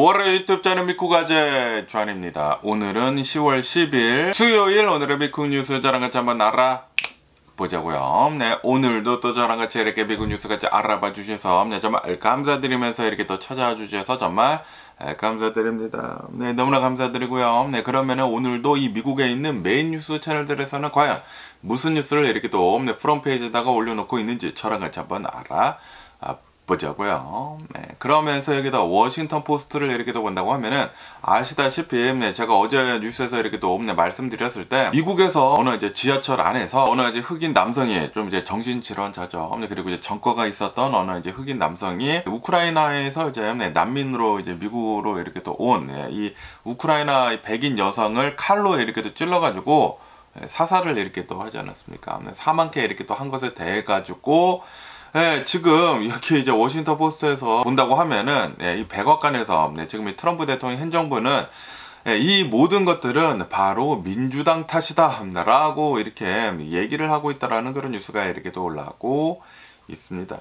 월요일 유튜브 채널 미쿠가제 주한입니다. 오늘은 10월 10일 수요일, 오늘의 미쿠 뉴스 저랑 같이 한번 알아보자고요. 네, 오늘도 또 저랑 같이 이렇게 미쿠 뉴스 같이 알아봐 주셔서 정말 감사드리면서 이렇게 또 찾아와 주셔서 정말 감사드립니다. 네, 너무나 감사드리고요. 네, 그러면은 오늘도 이 미국에 있는 메인 뉴스 채널들에서는 과연 무슨 뉴스를 이렇게 또 프론페이지에다가 올려놓고 있는지 저랑 같이 한번 보자고요. 네, 그러면서 여기다 워싱턴 포스트를 이렇게 또 본다고 하면은 아시다시피 제가 어제 뉴스에서 이렇게 또 말씀드렸을 때 미국에서 어느 이제 지하철 안에서 어느 이제 흑인 남성이 좀 이제 정신질환자죠. 그리고 이제 전과가 있었던 어느 이제 흑인 남성이 우크라이나에서 이제 난민으로 이제 미국으로 이렇게 또 온 이 우크라이나 백인 여성을 칼로 이렇게 또 찔러가지고 사살을 이렇게 또 하지 않았습니까? 사망케 이렇게 또 한 것에 대해 가지고 네, 지금 여기 이제 워싱턴 포스트에서 본다고 하면은 이 백악관에서 지금 이 트럼프 대통령 행정부는 이 모든 것들은 바로 민주당 탓이다 라고 이렇게 얘기를 하고 있다라는 그런 뉴스가 이렇게 또 올라오고 있습니다.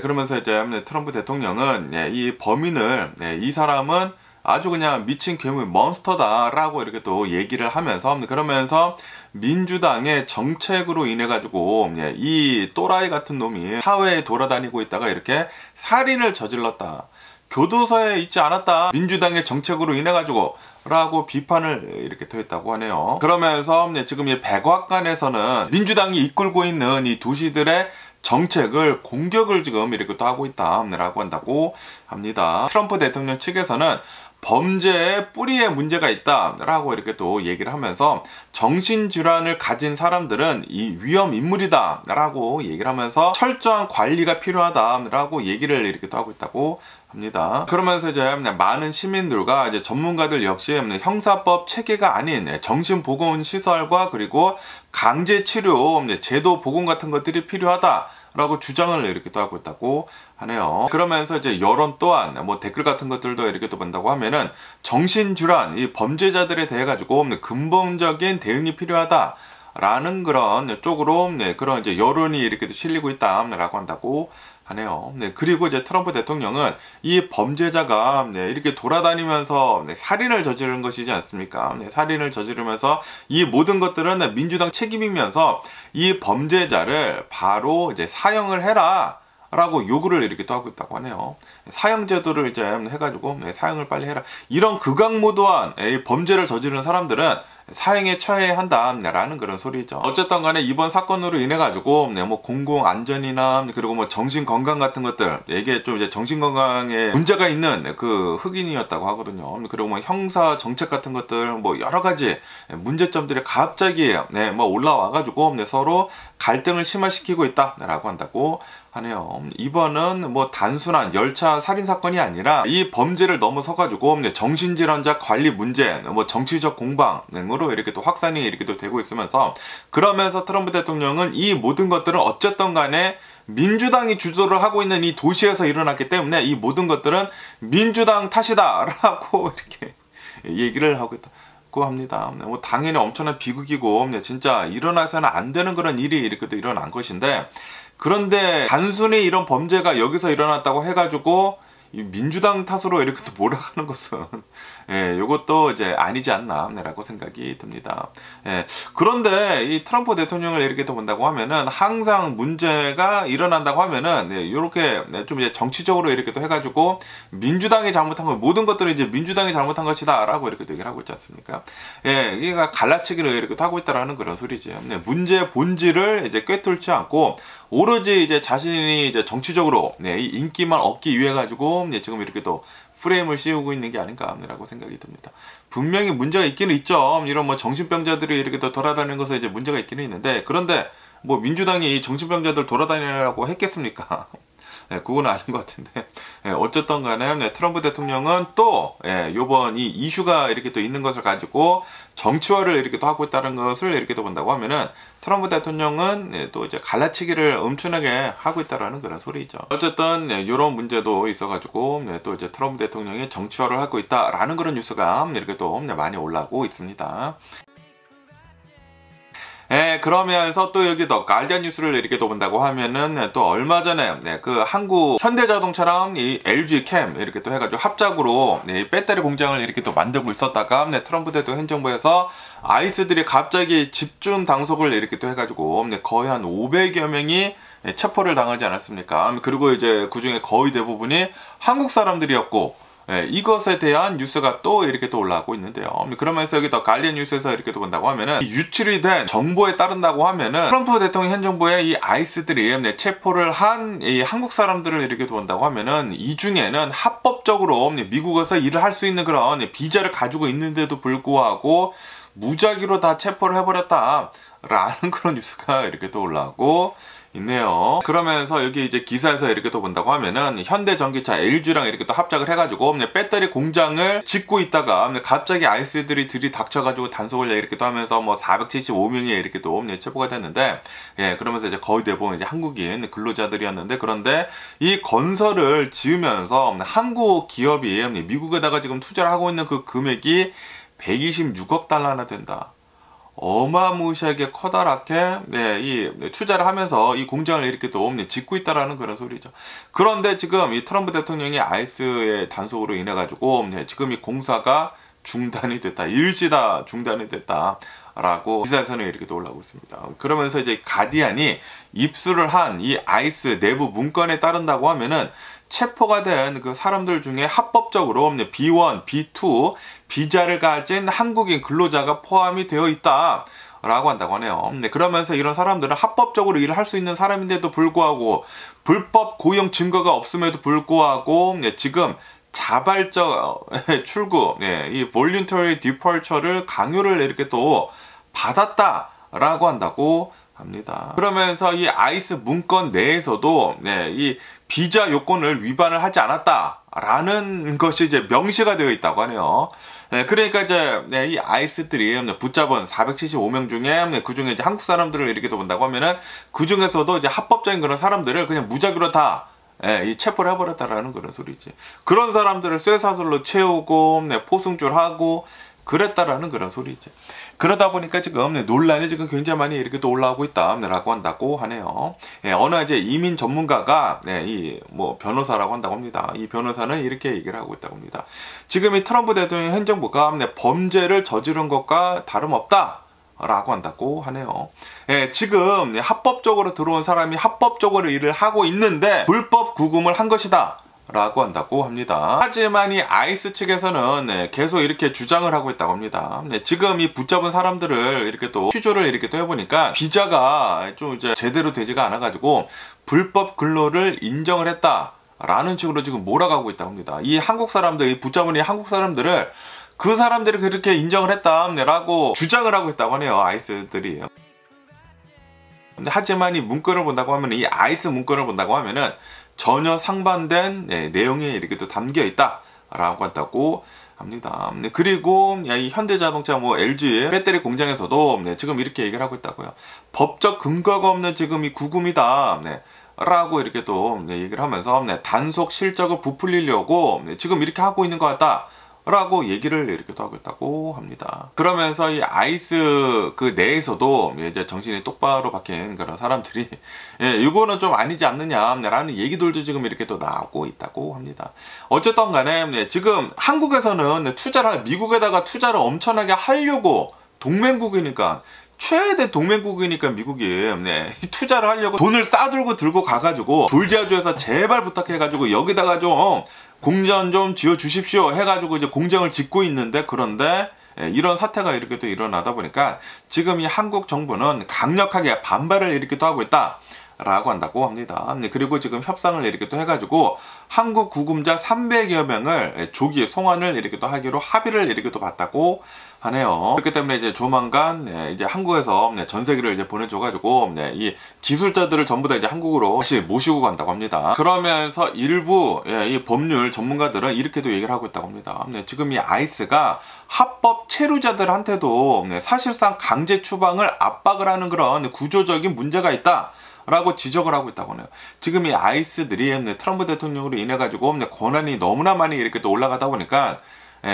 그러면서 이제 트럼프 대통령은 이 범인을 이 사람은 아주 그냥 미친 괴물 몬스터다 라고 이렇게 또 얘기를 하면서 그러면서 민주당의 정책으로 인해 가지고 이 또라이 같은 놈이 사회에 돌아다니고 있다가 이렇게 살인을 저질렀다, 교도소에 있지 않았다, 민주당의 정책으로 인해 가지고 라고 비판을 이렇게 더했다고 하네요. 그러면서 지금 이 백악관에서는 민주당이 이끌고 있는 이 도시들의 정책을 공격을 지금 이렇게 또 하고 있다 라고 한다고 합니다. 트럼프 대통령 측에서는 범죄의 뿌리에 문제가 있다 라고 이렇게 또 얘기를 하면서 정신질환을 가진 사람들은 이 위험 인물이다 라고 얘기를 하면서 철저한 관리가 필요하다 라고 얘기를 이렇게 또 하고 있다고 합니다. 그러면서 이제 많은 시민들과 이제 전문가들 역시 형사법 체계가 아닌 정신보건시설과 그리고 강제치료 제도 복원 같은 것들이 필요하다 라고 주장을 이렇게 또 하고 있다고 하네요. 그러면서 이제 여론 또한 댓글 같은 것들도 이렇게 또 본다고 하면은 정신질환, 이 범죄자들에 대해 가지고 근본적인 대응이 필요하다 라는 그런 쪽으로 그런 이제 여론이 이렇게 또 실리고 있다 라고 한다고 하네요. 그리고 이제 트럼프 대통령은 이 범죄자가 이렇게 돌아다니면서 살인을 저지른 것이지 않습니까? 살인을 저지르면서 이 모든 것들은 민주당 책임이면서 이 범죄자를 바로 이제 사형을 해라 라고 요구를 이렇게 또 하고 있다고 하네요. 사형제도를 이제 해가지고 사형을 빨리 해라, 이런 극악무도한 범죄를 저지르는 사람들은 사형에 처해야 한다라는 그런 소리죠. 어쨌든 간에 이번 사건으로 인해 가지고 뭐 공공 안전이나 그리고 뭐 정신 건강 같은 것들, 이게 좀 이제 정신 건강에 문제가 있는 그 흑인이었다고 하거든요. 그리고 뭐 형사 정책 같은 것들 뭐 여러 가지 문제점들이 갑자기 뭐 올라와 가지고 서로 갈등을 심화시키고 있다라고 한다고 하네요. 이번은 뭐 단순한 열차 살인 사건이 아니라 이 범죄를 넘어서 가지고 정신질환자 관리 문제, 뭐 정치적 공방으로 이렇게 또 확산이 이렇게 또 되고 있으면서, 그러면서 트럼프 대통령은 이 모든 것들은 어쨌든 간에 민주당이 주도를 하고 있는 이 도시에서 일어났기 때문에 이 모든 것들은 민주당 탓이다 라고 이렇게 얘기를 하고 있다고 합니다. 뭐 당연히 엄청난 비극이고 진짜 일어나서는 안 되는 그런 일이 이렇게 또 일어난 것인데, 그런데 단순히 이런 범죄가 여기서 일어났다고 해가지고 이 민주당 탓으로 이렇게 또 몰아가는 것은 이것도 이제 아니지 않나라고 생각이 듭니다. 그런데 이 트럼프 대통령을 이렇게 또 본다고 하면은 항상 문제가 일어난다고 하면은 이렇게 좀 이제 정치적으로 이렇게 또 해가지고 민주당이 잘못한 거, 모든 것들은 이제 민주당이 잘못한 것이다라고 이렇게 또 얘기를 하고 있지 않습니까? 이게 갈라치기를 이렇게 또 하고 있다라는 그런 소리죠. 문제의 본질을 이제 꿰뚫지 않고 오로지 이제 자신이 이제 정치적으로 이 인기만 얻기 위해 가지고 지금 이렇게 또 프레임을 씌우고 있는 게 아닌가라고 생각이 듭니다. 분명히 문제가 있기는 있죠. 이런 뭐 정신병자들이 이렇게 또 돌아다니는 것에 이제 문제가 있기는 있는데, 그런데 뭐 민주당이 정신병자들 돌아다니라고 했겠습니까? 그건 아닌 것 같은데, 어쨌든 간에 트럼프 대통령은 또 요번 이 이슈가 이렇게 또 있는 것을 가지고 정치화를 이렇게 또 하고 있다는 것을 이렇게 또 본다고 하면은 트럼프 대통령은 또 이제 갈라치기를 엄청나게 하고 있다라는 그런 소리죠. 어쨌든 이런 문제도 있어가지고 또 이제 트럼프 대통령이 정치화를 하고 있다라는 그런 뉴스가 이렇게 또 많이 올라오고 있습니다. 그러면서 또 여기 더 가디언 뉴스를 이렇게 또 본다고 하면은 또 얼마 전에 그 한국 현대자동차랑 이 LG 캠 이렇게 또 해가지고 합작으로 배터리 공장을 이렇게 또 만들고 있었다가 트럼프 대통령 행정부에서 아이스들이 갑자기 집중 단속을 이렇게 또 해가지고 거의 한 500여 명이 체포를 당하지 않았습니까? 그리고 이제 그 중에 거의 대부분이 한국 사람들이었고, 이것에 대한 뉴스가 또 이렇게 또 올라오고 있는데요. 그러면서 여기 더 가디언 뉴스에서 이렇게 또 본다고 하면은 유출이 된 정보에 따른다고 하면은 트럼프 대통령 현정부의 이 아이스들이 체포를 한 이 한국 사람들을 이렇게 또 본다고 하면은 이 중에는 합법적으로 미국에서 일을 할 수 있는 그런 비자를 가지고 있는데도 불구하고 무작위로 다 체포를 해버렸다 라는 그런 뉴스가 이렇게 또 올라오고 있네요. 그러면서 여기 이제 기사에서 이렇게 또 본다고 하면은 현대전기차 LG랑 이렇게 또 합작을 해가지고 배터리 공장을 짓고 있다가 갑자기 아이스들이 들이닥쳐가지고 단속을 이렇게 또 하면서 475명이 이렇게 또 체포가 됐는데, 그러면서 이제 거의 대부분 이제 한국인 근로자들이었는데, 그런데 이 건설을 지으면서 한국 기업이 미국에다가 지금 투자를 하고 있는 그 금액이 126억 달러나 된다. 어마무시하게 커다랗게 이 투자를 하면서 이 공장을 이렇게 또 짓고 있다라는 그런 소리죠. 그런데 지금 이 트럼프 대통령이 아이스의 단속으로 인해 가지고 지금 이 공사가 중단이 됐다, 일시다 중단이 됐다 라고 기사에서는 이렇게 또 올라오고 있습니다. 그러면서 이제 가디안이 입수를 한 이 아이스 내부 문건에 따른다고 하면은 체포가 된 그 사람들 중에 합법적으로 B1, B2 비자를 가진 한국인 근로자가 포함이 되어 있다 라고 한다고 하네요. 그러면서 이런 사람들은 합법적으로 일을 할 수 있는 사람인데도 불구하고 불법 고용 증거가 없음에도 불구하고 지금 자발적 출국, 이 voluntary departure를 강요를 이렇게 또 받았다라고 한다고 합니다. 그러면서 이 아이스 문건 내에서도 이 비자 요건을 위반을 하지 않았다라는 것이 이제 명시가 되어 있다고 하네요. 그러니까 이제 이 아이스들이 붙잡은 475명 중에 그 중에 이제 한국 사람들을 이렇게 또 본다고 하면은 그 중에서도 이제 합법적인 그런 사람들을 그냥 무작위로 다 이 체포를 해버렸다라는 그런 소리지. 그런 사람들을 쇠사슬로 채우고 포승줄하고 그랬다라는 그런 소리지. 그러다 보니까 지금 논란이 지금 굉장히 많이 이렇게 또 올라오고 있다라고 한다고 하네요. 어느 이제 이민 전문가가 이 변호사라고 한다고 합니다. 이 변호사는 이렇게 얘기를 하고 있다고 합니다. 지금 이 트럼프 대통령 행정부가 범죄를 저지른 것과 다름없다 라고 한다고 하네요. 지금 합법적으로 들어온 사람이 합법적으로 일을 하고 있는데 불법 구금을 한 것이다 라고 한다고 합니다. 하지만 이 아이스 측에서는 계속 이렇게 주장을 하고 있다고 합니다. 지금 이 붙잡은 사람들을 이렇게 또 취조를 이렇게 또 해보니까 비자가 좀 이제 제대로 되지가 않아가지고 불법 근로를 인정을 했다 라는 식으로 지금 몰아가고 있다고 합니다. 이 한국 사람들, 이 붙잡은 이 한국 사람들을 그 사람들이 그렇게 인정을 했다라고 주장을 하고 있다고 하네요. 아이스들이. 근데 하지만 이 문건을 본다고 하면, 이 아이스 문건을 본다고 하면은 전혀 상반된 내용이 이렇게 또 담겨 있다라고 한다고 합니다. 그리고 이 현대자동차 LG 배터리 공장에서도 지금 이렇게 얘기를 하고 있다고요. 법적 근거가 없는 지금 이 구금이다 라고 이렇게 또 얘기를 하면서 단속 실적을 부풀리려고 지금 이렇게 하고 있는 것 같다 라고 얘기를 이렇게 또 하고 있다고 합니다. 그러면서 이 아이스 그 내에서도 이제 정신이 똑바로 박힌 그런 사람들이 이거는 좀 아니지 않느냐라는 얘기들도 지금 이렇게 또 나오고 있다고 합니다. 어쨌든 간에 지금 한국에서는 투자를 미국에다가 투자를 엄청나게 하려고 동맹국이니까 최대 동맹국이니까 미국이 투자를 하려고 돈을 싸들고 들고 가가지고 졸지아주에서 제발 부탁해가지고 여기다가 좀 공장 좀 지어 주십시오 해가지고 이제 공장을 짓고 있는데, 그런데 이런 사태가 이렇게 또 일어나다 보니까 지금 이 한국 정부는 강력하게 반발을 이렇게 또 하고 있다 라고 한다고 합니다. 그리고 지금 협상을 이렇게 또 해가지고 한국 구금자 300여 명을 조기 송환을 이렇게 또 하기로 합의를 이렇게 또 봤다고 하네요. 그렇기 때문에 이제 조만간 이제 한국에서 전세기를 이제 보내줘가지고 이 기술자들을 전부 다 이제 한국으로 다시 모시고 간다고 합니다. 그러면서 일부 이 법률 전문가들은 이렇게도 얘기를 하고 있다고 합니다. 지금 이 아이스가 합법 체류자들한테도 사실상 강제 추방을 압박을 하는 그런 구조적인 문제가 있다 라고 지적을 하고 있다고 하네요. 지금 이 아이스들이 트럼프 대통령으로 인해 가지고 권한이 너무나 많이 이렇게 또 올라가다 보니까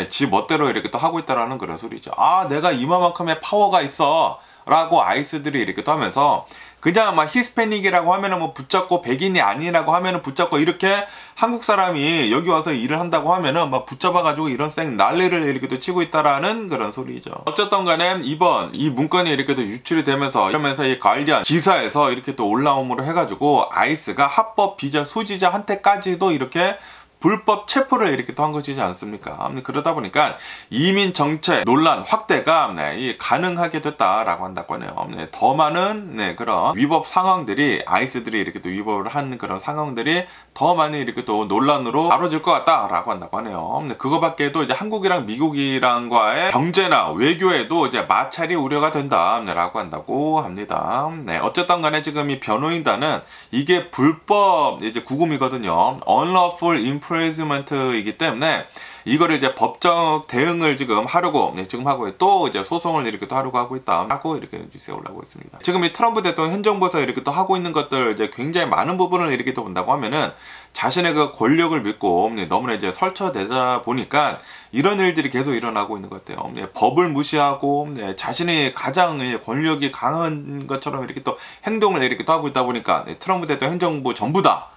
지 멋대로 이렇게 또 하고 있다라는 그런 소리죠. 아, 내가 이만큼의 파워가 있어 라고 아이스들이 이렇게 또 하면서 그냥 막 히스패닉이라고 하면은 뭐 붙잡고 백인이 아니라고 하면은 붙잡고 이렇게 한국 사람이 여기 와서 일을 한다고 하면은 막 붙잡아가지고 이런 쌩 난리를 이렇게 또 치고 있다라는 그런 소리죠. 어쨌든 간에 이번 이 문건이 이렇게 또 유출이 되면서 이러면서 이 가디언 기사에서 이렇게 또 올라옴으로 해가지고 아이스가 합법 비자 소지자한테까지도 이렇게 불법 체포를 이렇게 또 한 것이지 않습니까? 그러다 보니까 이민 정책 논란 확대가 가능하게 됐다라고 한다고 하네요. 더 많은 그런 위법 상황들이 아이스들이 이렇게 또 위법을 한 그런 상황들이 더 많이 이렇게 또 논란으로 다뤄질 것 같다라고 한다고 하네요. 그거밖에도 이제 한국이랑 미국이랑과의 경제나 외교에도 이제 마찰이 우려가 된다라고 한다고 합니다. 어쨌든 간에 지금 이 변호인단은 이게 불법 이제 구금이거든요. unlawful imprisonment이기 때문에 이거를 이제 법적 대응을 지금 하려고 지금 하고 또 이제 소송을 이렇게 또 하려고 하고 있다 하고 이렇게 뉴스에 올라오고 있습니다. 지금 이 트럼프 대통령 현 정부에서 이렇게 또 하고 있는 것들 이제 굉장히 많은 부분을 이렇게 또 본다고 하면은 자신의 그 권력을 믿고 너무나 이제 설쳐대다 보니까 이런 일들이 계속 일어나고 있는 것 같아요. 법을 무시하고 자신이 가장 권력이 강한 것처럼 이렇게 또 행동을 이렇게 또 하고 있다 보니까 트럼프 대통령 현 정부 전부 다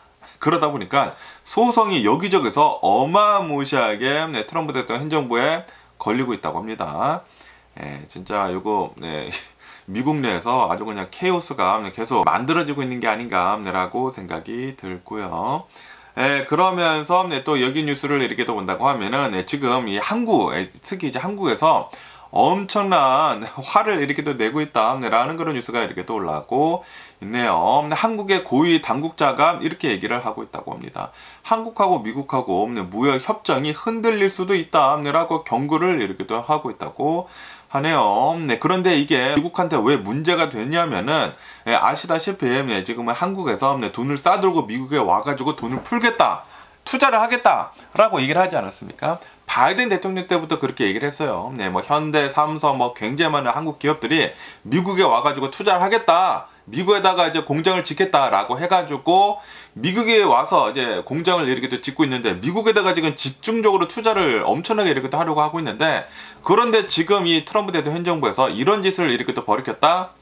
그러다 보니까 소송이 여기저기서 어마무시하게 트럼프 대통령 현 정부에 걸리고 있다고 합니다. 진짜 이거 미국 내에서 아주 그냥 케이오스가 계속 만들어지고 있는 게 아닌가라고 생각이 들고요. 그러면서 또 여기 뉴스를 이렇게 또 본다고 하면은 지금 이 한국, 특히 이제 한국에서 엄청난 화를 이렇게 또 내고 있다라는 그런 뉴스가 이렇게 또 올라오고 있네요. 한국의 고위 당국자가 이렇게 얘기를 하고 있다고 합니다. 한국하고 미국하고 무역 협정이 흔들릴 수도 있다라고 경고를 이렇게 또 하고 있다고 하네요. 그런데 이게 미국한테 왜 문제가 됐냐면은 아시다시피 지금은 한국에서 돈을 싸들고 미국에 와가지고 돈을 풀겠다, 투자를 하겠다 라고 얘기를 하지 않았습니까? 바이든 대통령 때부터 그렇게 얘기를 했어요. 뭐 현대, 삼성, 뭐 굉장히 많은 한국 기업들이 미국에 와가지고 투자를 하겠다, 미국에다가 이제 공장을 짓겠다라고 해가지고 미국에 와서 이제 공장을 이렇게 또 짓고 있는데 미국에다가 지금 집중적으로 투자를 엄청나게 이렇게 또 하려고 하고 있는데, 그런데 지금 이 트럼프 대통령 현 정부에서 이런 짓을 이렇게 또 벌였다.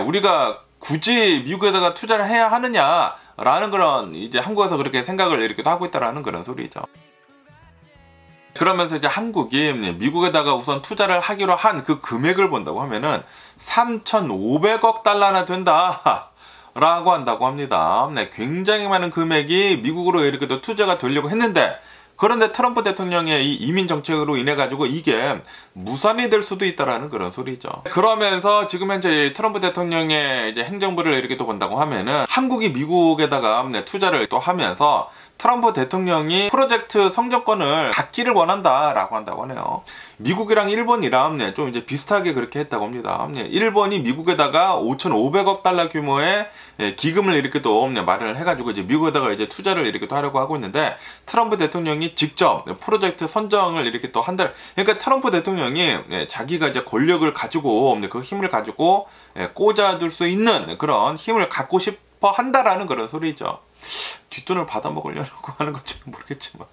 우리가 굳이 미국에다가 투자를 해야 하느냐 라는 그런 이제 한국에서 그렇게 생각을 이렇게 하고 있다라는 그런 소리죠. 그러면서 이제 한국이 미국에다가 우선 투자를 하기로 한 그 금액을 본다고 하면은 3,500억 달러나 된다 라고 한다고 합니다. 굉장히 많은 금액이 미국으로 이렇게 또 투자가 되려고 했는데, 그런데 트럼프 대통령의 이 이민 정책으로 인해 가지고 이게 무산이 될 수도 있다라는 그런 소리죠. 그러면서 지금 현재 트럼프 대통령의 이제 행정부를 이렇게 또 본다고 하면은 한국이 미국에다가 투자를 또 하면서 트럼프 대통령이 프로젝트 성적권을 갖기를 원한다라고 한다고 하네요. 미국이랑 일본이랑 좀 이제 비슷하게 그렇게 했다고 합니다. 일본이 미국에다가 5,500억 달러 규모의 기금을 이렇게 또 마련을 해가지고 이제 미국에다가 이제 투자를 이렇게 또 하려고 하고 있는데, 트럼프 대통령이 직접 프로젝트 선정을 이렇게 또 한다. 그러니까 트럼프 대통령이 자기가 이제 권력을 가지고 그 힘을 가지고 꽂아둘 수 있는 그런 힘을 갖고 싶어 한다라는 그런 소리죠. 뒷돈을 받아먹으려고 하는 건지 모르겠지만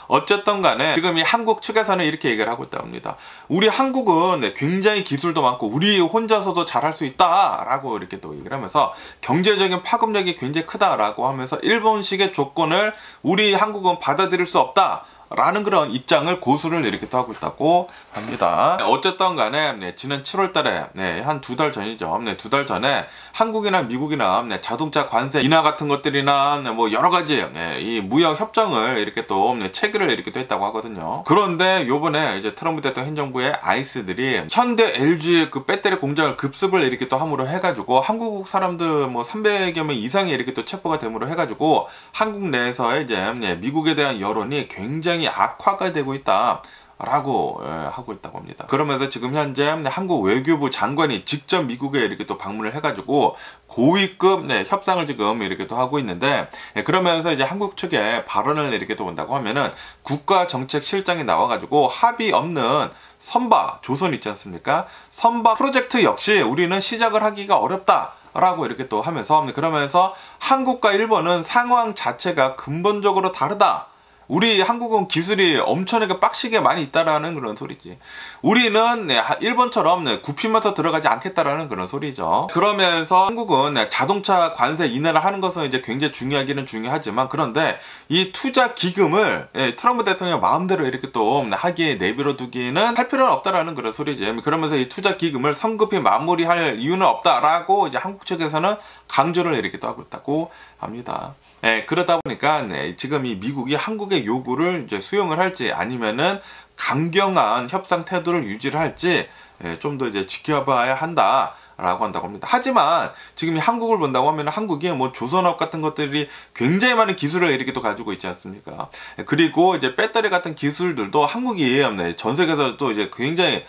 어쨌든 간에 지금 이 한국 측에서는 이렇게 얘기를 하고 있다고 합니다. 우리 한국은 굉장히 기술도 많고 우리 혼자서도 잘할 수 있다 라고 이렇게 또 얘기를 하면서 경제적인 파급력이 굉장히 크다라고 하면서 일본식의 조건을 우리 한국은 받아들일 수 없다 라는 그런 입장을 고수를 이렇게 또 하고 있다고 합니다. 어쨌든 간에 지난 7월 달에 한 2달 전이죠. 2달 전에 한국이나 미국이나 자동차 관세 인하 같은 것들이나 뭐 여러 가지 이 무역 협정을 이렇게 또 체결을 이렇게 또 했다고 하거든요. 그런데 요번에 이제 트럼프 대통령 현 정부의 아이스들이 현대 LG 그 배터리 공장을 급습을 이렇게 또 함으로 해가지고 한국 사람들 뭐 300여 명 이상이 이렇게 또 체포가 됨으로 해가지고 한국 내에서의 이제 미국에 대한 여론이 굉장히 악화가 되고 있다 라고 하고 있다고 합니다. 그러면서 지금 현재 한국 외교부 장관이 직접 미국에 이렇게 또 방문을 해가지고 고위급 협상을 지금 이렇게 또 하고 있는데, 그러면서 이제 한국 측에 발언을 이렇게 또 본다고 하면은 국가정책실장이 나와가지고 합의 없는 선박 조선 있지 않습니까? 선박 프로젝트 역시 우리는 시작을 하기가 어렵다 라고 이렇게 또 하면서, 그러면서 한국과 일본은 상황 자체가 근본적으로 다르다 우리 한국은 기술이 엄청나게 빡시게 많이 있다라는 그런 소리지. 우리는 일본처럼 굽히면서 들어가지 않겠다라는 그런 소리죠. 그러면서 한국은 자동차 관세 인하를 하는 것은 이제 굉장히 중요하기는 중요하지만, 그런데 이 투자 기금을 트럼프 대통령 마음대로 이렇게 또 하기에 내버려 두기는 할 필요는 없다라는 그런 소리지. 그러면서 이 투자 기금을 성급히 마무리할 이유는 없다라고 이제 한국 측에서는 강조를 이렇게 또 하고 있다고 합니다. 그러다 보니까 지금 이 미국이 한국의 요구를 이제 수용을 할지 아니면은 강경한 협상 태도를 유지를 할지 좀 더 이제 지켜봐야 한다라고 한다고 합니다. 하지만 지금 이 한국을 본다고 하면 한국이 뭐 조선업 같은 것들이 굉장히 많은 기술을 이렇게 또 가지고 있지 않습니까? 그리고 이제 배터리 같은 기술들도 한국이 전 세계에서 또 이제 굉장히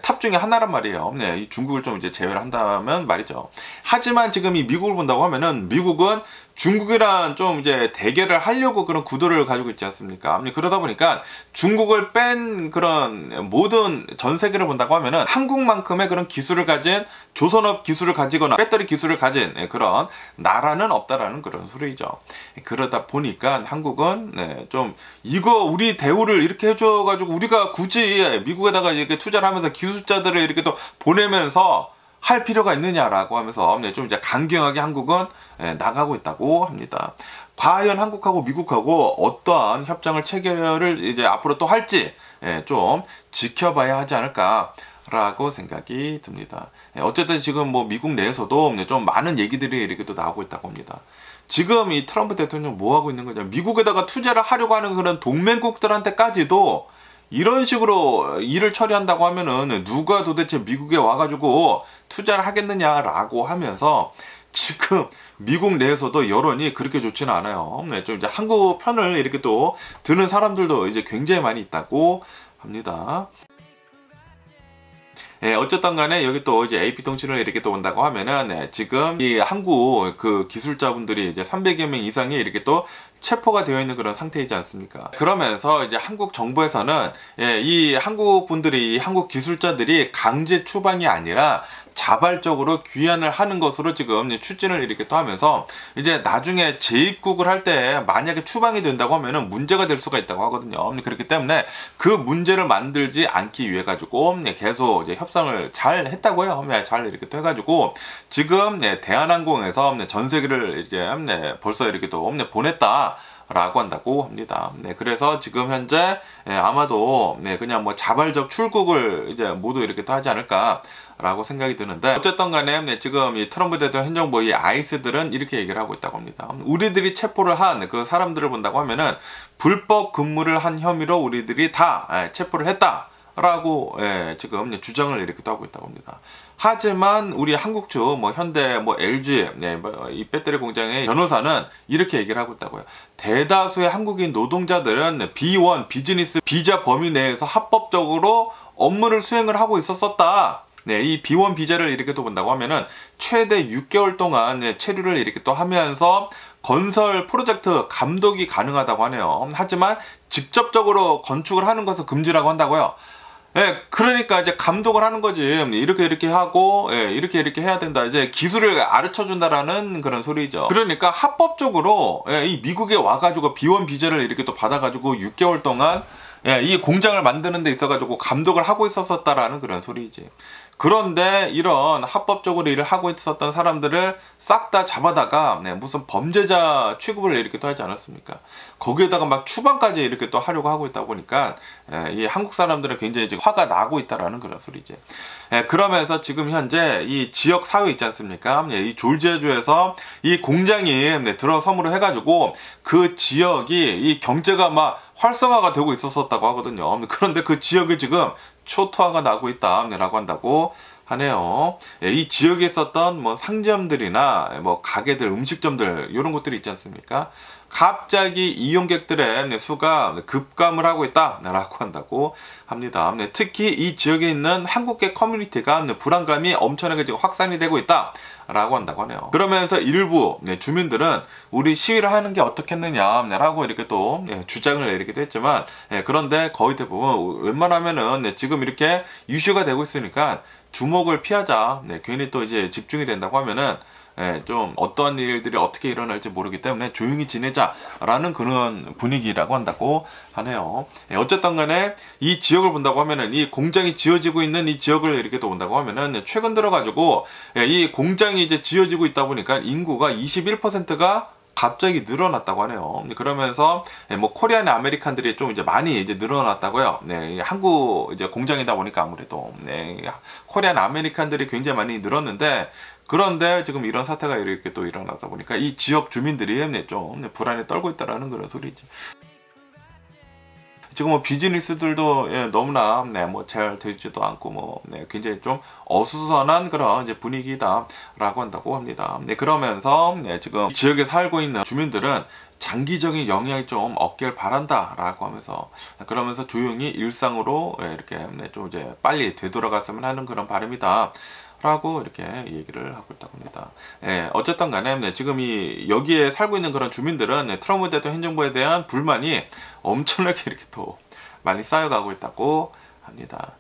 탑 중에 하나란 말이에요. 이 중국을 좀 이제 제외를 한다면 말이죠. 하지만 지금 이 미국을 본다고 하면은 미국은 중국이랑 좀 이제 대결을 하려고 그런 구도를 가지고 있지 않습니까? 그러다 보니까 중국을 뺀 그런 모든 전 세계를 본다고 하면은 한국만큼의 그런 기술을 가진, 조선업 기술을 가지거나 배터리 기술을 가진 그런 나라는 없다라는 그런 소리죠. 그러다 보니까 한국은 좀 이거 우리 대우를 이렇게 해줘가지고 우리가 굳이 미국에다가 이렇게 투자를 하면서 기술자들을 이렇게 또 보내면서 할 필요가 있느냐라고 하면서 좀 이제 강경하게 한국은 나가고 있다고 합니다. 과연 한국하고 미국하고 어떠한 협정을 체결을 이제 앞으로 또 할지 좀 지켜봐야 하지 않을까라고 생각이 듭니다. 어쨌든 지금 뭐 미국 내에서도 좀 많은 얘기들이 이렇게 또 나오고 있다고 합니다. 지금 이 트럼프 대통령 뭐 하고 있는 거냐? 미국에다가 투자를 하려고 하는 그런 동맹국들한테까지도 이런 식으로 일을 처리한다고 하면은 누가 도대체 미국에 와가지고 투자를 하겠느냐라고 하면서 지금 미국 내에서도 여론이 그렇게 좋지는 않아요. 좀 이제 한국 편을 이렇게 또 드는 사람들도 이제 굉장히 많이 있다고 합니다. 어쨌든 간에 여기 또 이제 AP통신을 이렇게 또 본다고 하면은 지금 이 한국 그 기술자분들이 이제 300여 명 이상이 이렇게 또 체포가 되어 있는 그런 상태이지 않습니까? 그러면서 이제 한국 정부에서는 이 한국 분들이, 한국 기술자들이 강제 추방이 아니라 자발적으로 귀환을 하는 것으로 지금 추진을 이렇게 또 하면서 이제 나중에 재입국을 할 때 만약에 추방이 된다고 하면은 문제가 될 수가 있다고 하거든요. 그렇기 때문에 그 문제를 만들지 않기 위해 가지고 계속 이제 협상을 잘 했다고요. 잘 이렇게 또 해가지고 지금 대한항공에서 전 세계를 이제 벌써 이렇게 또 보냈다. 라고 한다고 합니다. 그래서 지금 현재 아마도 그냥 뭐 자발적 출국을 이제 모두 이렇게 또 하지 않을까 라고 생각이 드는데, 어쨌든 간에 지금 이 트럼프 대통령 행정부 이 아이스들은 이렇게 얘기를 하고 있다고 합니다. 우리들이 체포를 한 그 사람들을 본다고 하면은 불법 근무를 한 혐의로 우리들이 다 체포를 했다 라고 지금 주장을 이렇게 또 하고 있다고 합니다. 하지만 우리 한국 측 뭐 현대 뭐 LG 이 배터리 공장의 변호사는 이렇게 얘기를 하고 있다고요. 대다수의 한국인 노동자들은 B1 비즈니스 비자 범위 내에서 합법적으로 업무를 수행을 하고 있었었다. 이 B1 비자를 이렇게 또 본다고 하면은 최대 6개월 동안 체류를 이렇게 또 하면서 건설 프로젝트 감독이 가능하다고 하네요. 하지만 직접적으로 건축을 하는 것은 금지라고 한다고요. 그러니까 이제 감독을 하는 거지. 이렇게 하고, 이렇게 해야 된다. 이제 기술을 가르쳐 준다라는 그런 소리죠. 그러니까 합법적으로, 이 미국에 와가지고 B1 비자를 이렇게 또 받아가지고 6개월 동안, 이 공장을 만드는 데 있어가지고 감독을 하고 있었다라는 그런 소리지. 그런데 이런 합법적으로 일을 하고 있었던 사람들을 싹 다 잡아다가 무슨 범죄자 취급을 이렇게 또 하지 않았습니까? 거기에다가 막 추방까지 이렇게 또 하려고 하고 있다 보니까 이 한국 사람들은 굉장히 지금 화가 나고 있다라는 그런 소리지. 그러면서 지금 현재 이 지역 사회 있지 않습니까? 이 졸지아주에서 이 공장이 들어섬으로 해가지고 그 지역이 이 경제가 막 활성화가 되고 있었다고 하거든요. 그런데 그 지역이 지금 초토화가 나고 있다라고 한다고 하네요. 이 지역에 있었던 뭐 상점들이나 뭐 가게들, 음식점들 이런 곳들이 있지 않습니까? 갑자기 이용객들의 수가 급감을 하고 있다라고 한다고 합니다. 특히 이 지역에 있는 한국계 커뮤니티가 불안감이 엄청나게 지금 확산이 되고 있다 라고 한다고 하네요. 그러면서 일부 주민들은 우리 시위를 하는 게 어떻겠느냐라고 이렇게 또 주장을 이렇게 했지만, 그런데 거의 대부분 웬만하면은 지금 이렇게 이슈가 되고 있으니까 주목을 피하자. 괜히 또 이제 집중이 된다고 하면은 좀 어떠한 일들이 어떻게 일어날지 모르기 때문에 조용히 지내자라는 그런 분위기라고 한다고 하네요. 어쨌든 간에 이 지역을 본다고 하면은 이 공장이 지어지고 있는 이 지역을 이렇게 또 본다고 하면은 최근 들어가지고 이 공장이 이제 지어지고 있다 보니까 인구가 21%가 갑자기 늘어났다고 하네요. 그러면서 뭐 코리안 아메리칸들이 좀 이제 많이 이제 늘어났다고요. 네, 한국 이제 공장이다 보니까 아무래도 코리안 아메리칸들이 굉장히 많이 늘었는데, 그런데 지금 이런 사태가 이렇게 또 일어나다 보니까 이 지역 주민들이 좀 불안에 떨고 있다라는 그런 소리지. 지금 뭐 비즈니스들도 너무나 뭐 잘 되지도 않고 굉장히 좀 어수선한 그런 이제 분위기다라고 한다고 합니다. 그러면서 지금 지역에 살고 있는 주민들은 장기적인 영향을 좀 얻길 바란다라고 하면서, 그러면서 조용히 일상으로 이렇게 좀 이제 빨리 되돌아갔으면 하는 그런 바람이다 라고 이렇게 얘기를 하고 있다고 합니다. 어쨌든 간에 지금 여기에 살고 있는 그런 주민들은 트럼프 대통령 행정부에 대한 불만이 엄청나게 이렇게 또 많이 쌓여가고 있다고 합니다.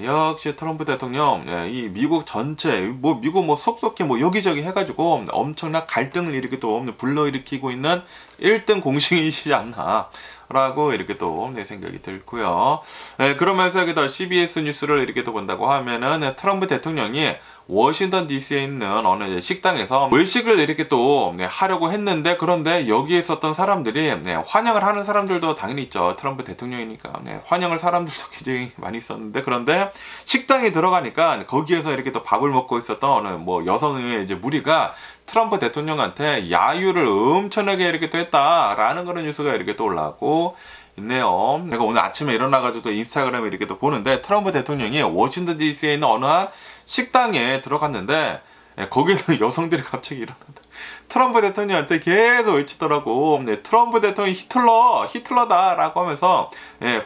역시 트럼프 대통령 이 미국 전체 미국 속속히 여기저기 해가지고 엄청난 갈등을 이렇게 또 불러일으키고 있는 1등 공신이시지 않나 라고 이렇게 또 생각이 들고요. 그러면서 여기다 CBS 뉴스를 이렇게 또 본다고 하면은 트럼프 대통령이 워싱턴 DC에 있는 어느 식당에서 외식을 이렇게 또 하려고 했는데, 그런데 여기에 있었던 사람들이 환영을 하는 사람들도 당연히 있죠. 트럼프 대통령이니까 환영을 사람들도 굉장히 많이 있었는데, 그런데 식당에 들어가니까 거기에서 이렇게 또 밥을 먹고 있었던 어느 여성의 이제 무리가 트럼프 대통령한테 야유를 엄청나게 이렇게 또 했다라는 그런 뉴스가 이렇게 또 올라오고 있네요. 제가 오늘 아침에 일어나가지고 또 인스타그램에 이렇게 또 보는데, 트럼프 대통령이 워싱턴 DC에 있는 어느 한 식당에 들어갔는데 거기는 여성들이 갑자기 일어난다. 트럼프 대통령한테 계속 외치더라고. 트럼프 대통령이 히틀러다라고 하면서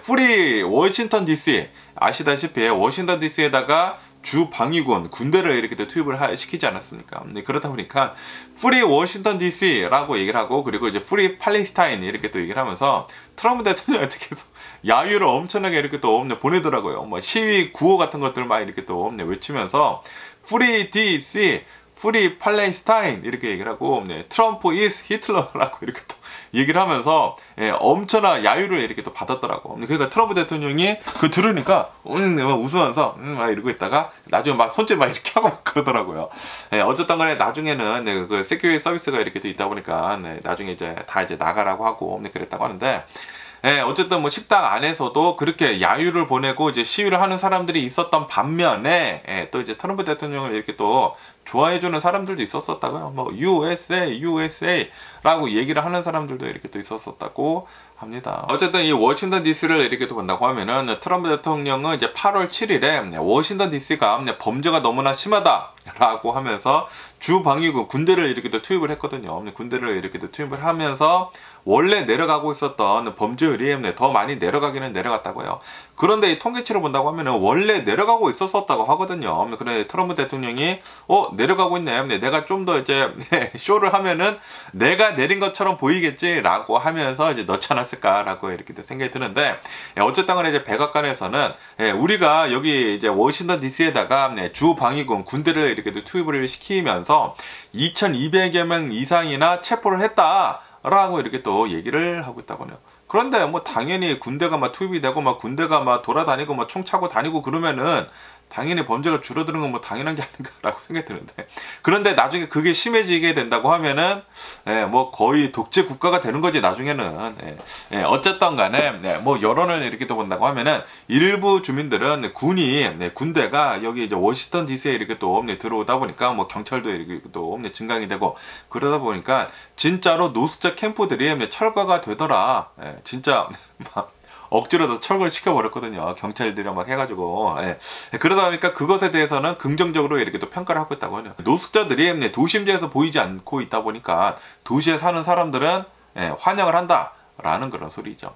프리 워싱턴 DC, 아시다시피 워싱턴 DC에다가 주 방위군 군대를 이렇게 투입을 시키지 않았습니까? 그러다 보니까 프리 워싱턴 DC라고 얘기를 하고, 그리고 이제 프리 팔레스타인 이렇게 또 얘기를 하면서 트럼프 대통령한테 계속 야유를 엄청나게 이렇게 또 보내더라고요. 시위 구호 같은 것들 막 이렇게 또 외치면서 프리 DC, 프리 팔레스타인 이렇게 얘기를 하고, 트럼프 is 히틀러라고 이렇게 또 얘기를 하면서 엄청난 야유를 이렇게 또 받았더라고. 그러니까 트럼프 대통령이 그 들으니까 웃으면서 막 이러고 있다가 나중에 막 손짓 막 이렇게 하고 막 그러더라고요. 어쨌든 간에 나중에는 그 세큐리티 서비스가 이렇게 또 있다 보니까 나중에 이제 다 이제 나가라고 하고 그랬다고 하는데, 어쨌든 식당 안에서도 그렇게 야유를 보내고 이제 시위를 하는 사람들이 있었던 반면에 또 이제 트럼프 대통령을 이렇게 또 좋아해주는 사람들도 있었었다고요. USA 라고 얘기를 하는 사람들도 이렇게 또 있었었다고 합니다. 어쨌든 이 워싱턴 DC를 이렇게 또 본다고 하면은 트럼프 대통령은 이제 8월 7일에 워싱턴 DC가 범죄가 너무나 심하다라고 하면서 주 방위군 군대를 이렇게 또 투입을 했거든요. 군대를 이렇게 또 투입을 하면서 원래 내려가고 있었던 범죄율이 더 많이 내려가기는 내려갔다고요. 그런데 이 통계치를 본다고 하면은 원래 내려가고 있었다고 하거든요. 그런데 트럼프 대통령이 내려가고 있네. 내가 좀 더 이제 쇼를 하면은 내가 내린 것처럼 보이겠지라고 하면서 이제 넣지 않았을까라고 이렇게 생각이 드는데, 어쨌든 간에 이제 백악관에서는 우리가 여기 이제 워싱턴 DC에다가 주 방위군 군대를 이렇게 투입을 시키면서 2,200여 명 이상이나 체포를 했다라고 이렇게 또 얘기를 하고 있다고 하네요. 그런데 당연히 군대가 막 투입이 되고 군대가 막 돌아다니고 총 차고 다니고 그러면은 당연히 범죄가 줄어드는 건 당연한 게 아닌가라고 생각이 드는데, 그런데 나중에 그게 심해지게 된다고 하면은 거의 독재 국가가 되는 거지 나중에는. 어쨌든 간에 여론을 이렇게 또 본다고 하면은 일부 주민들은 군대가 여기 이제 워싱턴 DC에 이렇게 또 들어오다 보니까 경찰도 이렇게 또 증강이 되고 그러다 보니까 진짜로 노숙자 캠프들이 철거가 되더라. 진짜 막 억지로 철거를 시켜버렸거든요. 경찰들이랑 막 해가지고. 그러다 보니까 그것에 대해서는 긍정적으로 이렇게 또 평가를 하고 있다고 하네요. 노숙자들이 도심지에서 보이지 않고 있다 보니까 도시에 사는 사람들은 환영을 한다라는 그런 소리죠.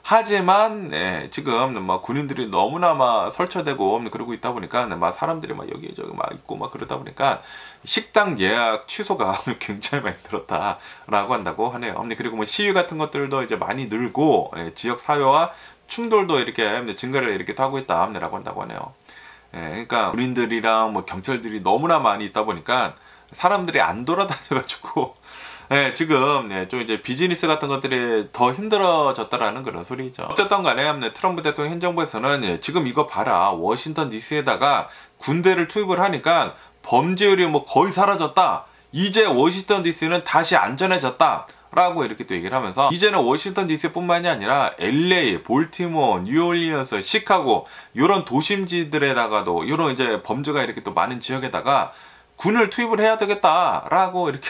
하지만 지금 군인들이 너무나 설쳐되고 그러고 있다 보니까 사람들이 여기저기 있고 그러다 보니까 식당 예약 취소가 굉장히 많이 늘었다라고 한다고 하네요. 그리고 시위 같은 것들도 이제 많이 늘고 지역 사회와 충돌도 이렇게 증가를 이렇게 하고 있다라고 한다고 하네요. 예, 그러니까 군인들이랑 뭐 경찰들이 너무나 많이 있다 보니까 사람들이 안 돌아다녀가지고 예, 지금 예, 좀 이제 비즈니스 같은 것들이 더 힘들어졌다라는 그런 소리죠. 어쨌든 간에 트럼프 대통령 행정부에서는 예, 지금 이거 봐라, 워싱턴 DC에다가 군대를 투입을 하니까 범죄율이 뭐 거의 사라졌다, 이제 워싱턴 DC는 다시 안전해졌다 라고 이렇게 또 얘기를 하면서, 이제는 워싱턴 DC뿐만이 아니라 LA, 볼티모어, 뉴올리언스, 시카고 이런 도심지들에다가도 이런 이제 범죄가 이렇게 또 많은 지역에다가 군을 투입을 해야 되겠다라고 이렇게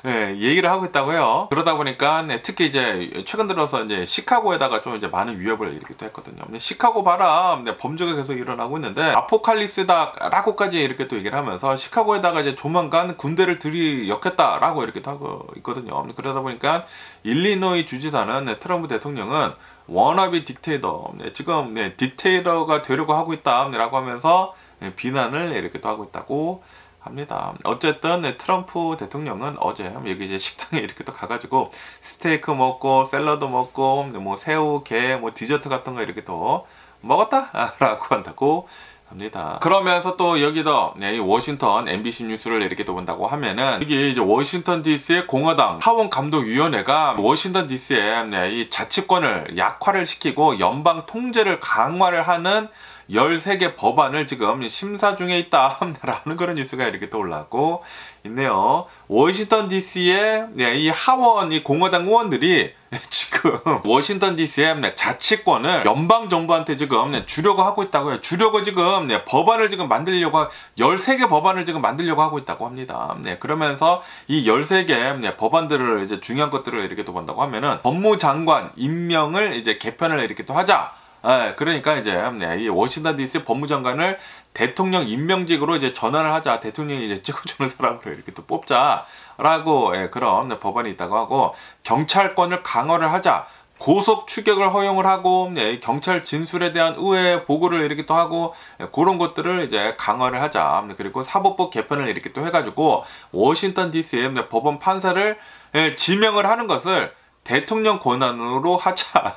예, 얘기를 하고 있다고 해요. 그러다 보니까 네, 특히 이제 최근 들어서 이제 시카고에다가 좀 이제 많은 위협을 이렇게 또 했거든요. 시카고 봐라, 네, 범죄가 계속 일어나고 있는데 아포칼립스다라고까지 이렇게 또 얘기를 하면서 시카고에다가 이제 조만간 군대를 들이역겠다라고 이렇게 또 하고 있거든요. 그러다 보니까 일리노이 주지사는 네, 트럼프 대통령은 워너비 딕테이터, 네, 지금 네, 딕테이터가 되려고 하고 있다라고 하면서 네, 비난을 이렇게 또 하고 있다고 합니다. 어쨌든 네, 트럼프 대통령은 어제 여기 이제 식당에 이렇게 또 가가지고 스테이크 먹고 샐러드 먹고 뭐 새우, 게, 뭐 디저트 같은 거 이렇게 또 먹었다라고 한다고 합니다. 그러면서 또 여기도 네, 워싱턴 MBC 뉴스를 이렇게 또 본다고 하면은, 여기 이제 워싱턴 DC의 공화당 하원감독위원회가 워싱턴 DC의 네, 이 자치권을 약화를 시키고 연방 통제를 강화를 하는 13개 법안을 지금 심사 중에 있다 라는 그런 뉴스가 이렇게 또 올라오고 있네요. 워싱턴 DC의 네, 이 하원, 이 공화당 의원들이 지금 워싱턴 DC의 자치권을 연방 정부한테 지금 주려고 하고 있다고요. 주려고 지금 법안을 지금 만들려고 13개 법안을 지금 만들려고 하고 있다고 합니다. 네, 그러면서 이 13개 법안들을 이제 중요한 것들을 이렇게 또 본다고 하면은 법무장관 임명을 이제 개편을 이렇게 또 하자. 예, 그러니까 이제 이 워싱턴 DC 법무장관을 대통령 임명직으로 이제 전환을 하자, 대통령이 이제 찍어주는 사람으로 이렇게 또 뽑자라고 예, 그런 법안이 있다고 하고, 경찰권을 강화를 하자, 고속 추격을 허용을 하고 예, 경찰 진술에 대한 의회 보고를 이렇게 또 하고 예, 그런 것들을 이제 강화를 하자. 그리고 사법부 개편을 이렇게 또 해가지고 워싱턴 DC의 법원 판사를 예, 지명을 하는 것을 대통령 권한으로 하자.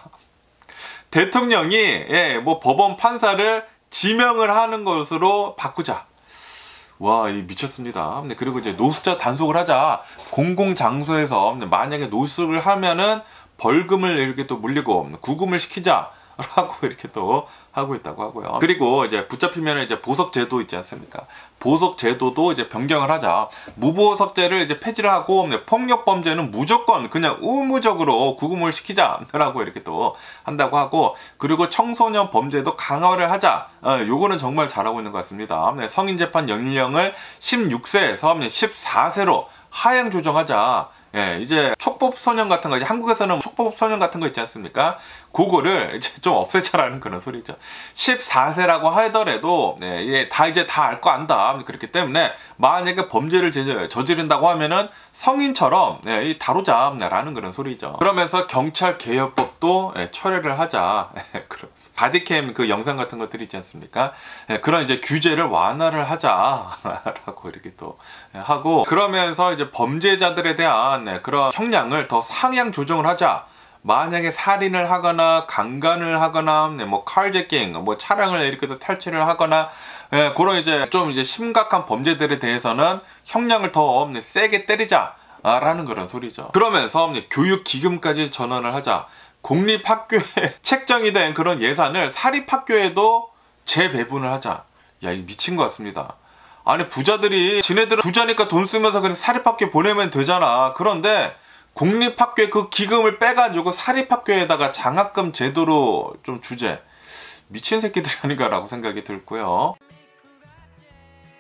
대통령이 예, 뭐 법원 판사를 지명을 하는 것으로 바꾸자. 와, 이 미쳤습니다. 그리고 이제 노숙자 단속을 하자. 공공장소에서 만약에 노숙을 하면은 벌금을 이렇게 또 물리고 구금을 시키자. 라고 이렇게 또 하고 있다고 하고요. 그리고 이제 붙잡히면 이제 보석제도 있지 않습니까? 보석제도도 이제 변경을 하자. 무보석제를 이제 폐지를 하고 폭력범죄는 무조건 그냥 의무적으로 구금을 시키자라고 이렇게 또 한다고 하고, 그리고 청소년 범죄도 강화를 하자. 요거는 정말 잘하고 있는 것 같습니다. 성인재판 연령을 16세에서 14세로 하향 조정하자. 예, 이제 촉법소년 같은 거, 이제 한국에서는 촉법소년 같은 거 있지 않습니까? 그거를 이제 좀 없애자라는 그런 소리죠. 14세라고 하더라도, 네, 다 이제 다 알 거 안다. 그렇기 때문에, 만약에 범죄를 저지른다고 하면은 성인처럼, 네, 다루자라는 그런 소리죠. 그러면서 경찰개혁법도 예, 철회를 하자. 그러면서 바디캠 그 영상 같은 것들이 있지 않습니까? 예, 그런 이제 규제를 완화를 하자라고 이렇게 또 하고, 그러면서 이제 범죄자들에 대한 네, 그런 형량을 더 상향 조정을 하자. 만약에 살인을 하거나 강간을 하거나 네, 뭐 칼제깅, 뭐 차량을 이렇게 또 탈취를 하거나 예, 그런 이제 좀 이제 심각한 범죄들에 대해서는 형량을 더 네, 세게 때리자 라는 그런 소리죠. 그러면서 네, 교육기금까지 전환을 하자. 공립학교에 책정이 된 그런 예산을 사립학교에도 재배분을 하자. 야, 이거 미친 것 같습니다. 아니, 부자들이 지네들은 부자니까 돈 쓰면서 그냥 사립학교 보내면 되잖아. 그런데 공립학교에 그 기금을 빼가지고 사립학교에다가 장학금 제도로 좀 주제. 미친 새끼들이 아닌가라고 생각이 들고요.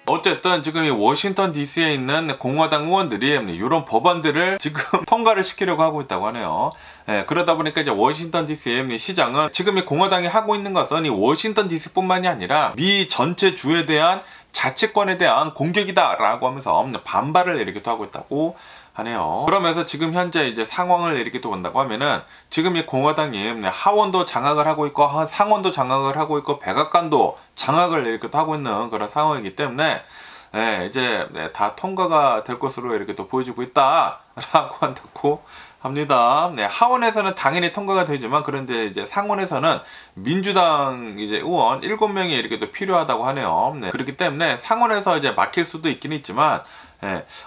어쨌든 지금 이 워싱턴 DC에 있는 공화당 의원들이 이런 법안들을 지금 통과를 시키려고 하고 있다고 하네요. 예, 그러다 보니까 이제 워싱턴 DC의 시장은 지금 이 공화당이 하고 있는 것은 이 워싱턴 DC뿐만이 아니라 미 전체 주에 대한 자치권에 대한 공격이다라고 하면서 반발을 이렇게 또 하고 있다고 하네요. 그러면서 지금 현재 이제 상황을 이렇게 또 본다고 하면은, 지금 이 공화당이 하원도 장악을 하고 있고 상원도 장악을 하고 있고 백악관도 장악을 이렇게 또 하고 있는 그런 상황이기 때문에 이제 다 통과가 될 것으로 이렇게 또 보여지고 있다라고 한다고 합니다. 하원에서는 당연히 통과가 되지만 그런데 이제 상원에서는 민주당 이제 의원 7명이 이렇게 또 필요하다고 하네요. 그렇기 때문에 상원에서 이제 막힐 수도 있긴 있지만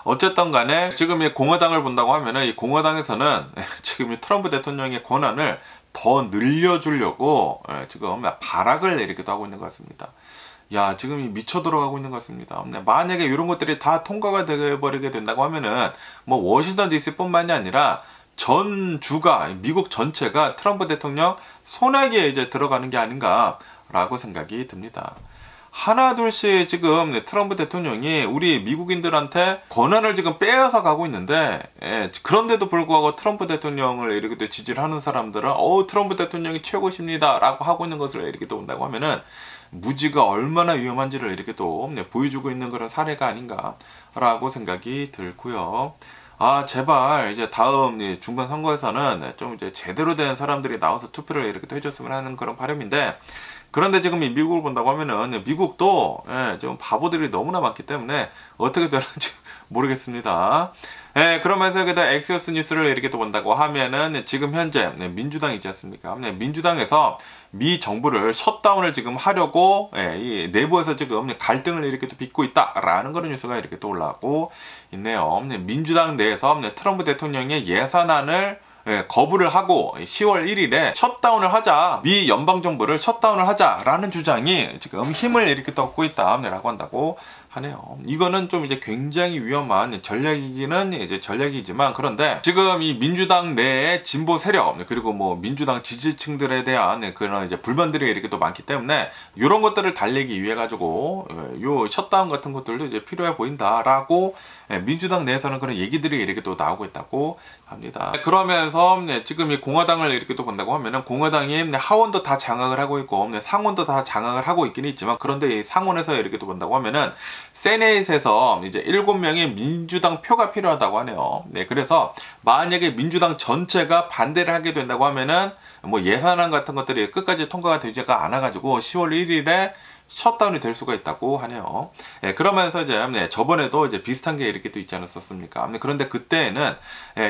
어쨌든 간에 지금 이 공화당을 본다고 하면은 이 공화당에서는 지금 이 트럼프 대통령의 권한을 더 늘려주려고 지금 발악을 이렇게 또 하고 있는 것 같습니다. 야, 지금 미쳐 들어가고 있는 것 같습니다. 만약에 이런 것들이 다 통과가 되어버리게 된다고 하면은 뭐 워싱턴 DC 뿐만이 아니라 전 주가 미국 전체가 트럼프 대통령 손아귀에 이제 들어가는 게 아닌가라고 생각이 듭니다. 하나 둘씩 지금 트럼프 대통령이 우리 미국인들한테 권한을 지금 빼앗아 가고 있는데 그런데도 불구하고 트럼프 대통령을 이렇게 또 지지를 하는 사람들은 트럼프 대통령이 최고십니다 라고 하고 있는 것을 이렇게 또 본다고 하면은 무지가 얼마나 위험한지를 이렇게 또 보여주고 있는 그런 사례가 아닌가라고 생각이 들고요. 제발 이제 다음 중간 선거에서는 좀 이제 제대로 된 사람들이 나와서 투표를 이렇게 또 해줬으면 하는 그런 바람인데, 그런데 지금 이 미국을 본다고 하면은 미국도 좀 바보들이 너무나 많기 때문에 어떻게 되는지 모르겠습니다. 그러면서 여기다 엑시오스 뉴스를 이렇게 또 본다고 하면은 지금 현재 민주당이 있지 않습니까? 민주당에서 미 정부를 셧다운을 지금 하려고 이 내부에서 지금 갈등을 이렇게 또 빚고 있다라는 그런 뉴스가 이렇게 또 올라오고 있네요. 민주당 내에서 트럼프 대통령의 예산안을 거부를 하고 10월 1일에 셧다운을 하자, 미 연방정부를 셧다운을 하자라는 주장이 지금 힘을 이렇게 또 얻고 있다라고 한다고 하네요. 이거는 좀 이제 굉장히 위험한 전략이기는 이제 전략이지만, 그런데 지금 이 민주당 내의 진보 세력 그리고 뭐 민주당 지지층들에 대한 그런 이제 불만들이 이렇게 또 많기 때문에 이런 것들을 달래기 위해 가지고 요 셧다운 같은 것들도 이제 필요해 보인다라고 민주당 내에서는 그런 얘기들이 이렇게 또 나오고 있다고 합니다. 그러면서 지금 이 공화당을 이렇게 또 본다고 하면은 공화당이 하원도 다 장악을 하고 있고 상원도 다 장악을 하고 있긴 있지만, 그런데 이 상원에서 이렇게 또 본다고 하면은 세네이트에서 이제 7명의 민주당 표가 필요하다고 하네요. 그래서 만약에 민주당 전체가 반대를 하게 된다고 하면은 뭐 예산안 같은 것들이 끝까지 통과가 되지가 않아가지고 10월 1일에 셧다운이 될 수가 있다고 하네요. 그러면서 이제 저번에도 이제 비슷한 게 이렇게 또 있지 않았었습니까? 그런데 그때는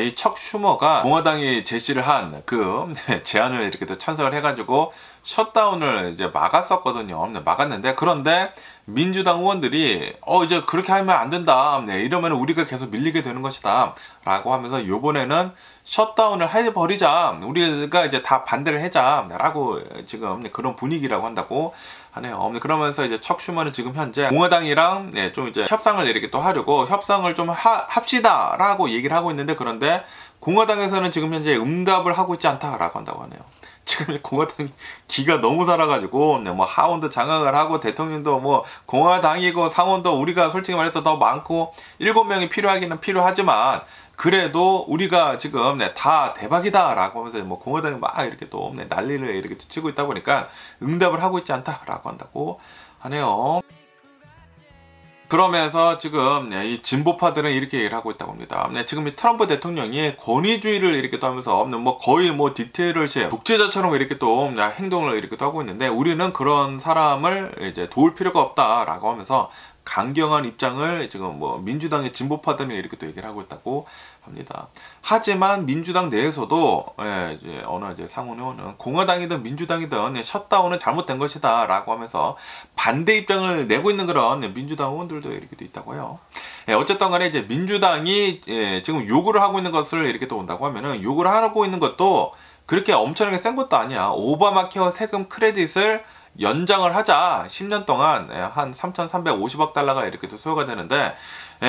이 척 슈머가 공화당이 제시를 한 그 제안을 이렇게 또 찬성을 해가지고 셧다운을 이제 막았었거든요. 막았는데, 그런데 민주당 의원들이 이제 그렇게 하면 안 된다, 이러면 우리가 계속 밀리게 되는 것이다 라고 하면서 요번에는 셧다운을 해버리자, 우리가 이제 다 반대를 하자 라고 지금 그런 분위기라고 한다고 하네요. 그러면서 이제 척 슈머는 지금 현재 공화당이랑 좀 이제 협상을 이렇게 또 하려고 협상을 좀 합시다 라고 얘기를 하고 있는데, 그런데 공화당에서는 지금 현재 응답을 하고 있지 않다라고 한다고 하네요. 지금 공화당이 기가 너무 살아가지고 뭐 하원도 장악을 하고 대통령도 뭐 공화당이고 상원도 우리가 솔직히 말해서 더 많고 7명이 필요하기는 필요하지만 그래도 우리가 지금 다 대박이다 라고 하면서 뭐 공화당이 막 이렇게 또 난리를 이렇게 치고 있다 보니까 응답을 하고 있지 않다 라고 한다고 하네요. 그러면서 지금 이 진보파들은 이렇게 얘기를 하고 있다고 합니다. 지금 이 트럼프 대통령이 권위주의를 이렇게 또 하면서 뭐 거의 뭐 디кт레이터십 독재자처럼 이렇게 또 행동을 이렇게 또 하고 있는데, 우리는 그런 사람을 이제 도울 필요가 없다라고 하면서 강경한 입장을 지금 뭐 민주당의 진보파들은 이렇게 또 얘기를 하고 있다고 합니다. 하지만 민주당 내에서도 이제 어느 이제 상원 의원은 공화당이든 민주당이든 셧다운은 잘못된 것이다 라고 하면서 반대 입장을 내고 있는 그런 민주당 의원들도 이렇게 또 있다고 해요. 어쨌든 간에 이제 민주당이 지금 요구를 하고 있는 것을 이렇게 또 본다고 하면은, 요구를 하고 있는 것도 그렇게 엄청나게 센 것도 아니야. 오바마 케어 세금 크레딧을 연장을 하자. 10년 동안 한 3,350억 달러가 이렇게 또 소요가 되는데,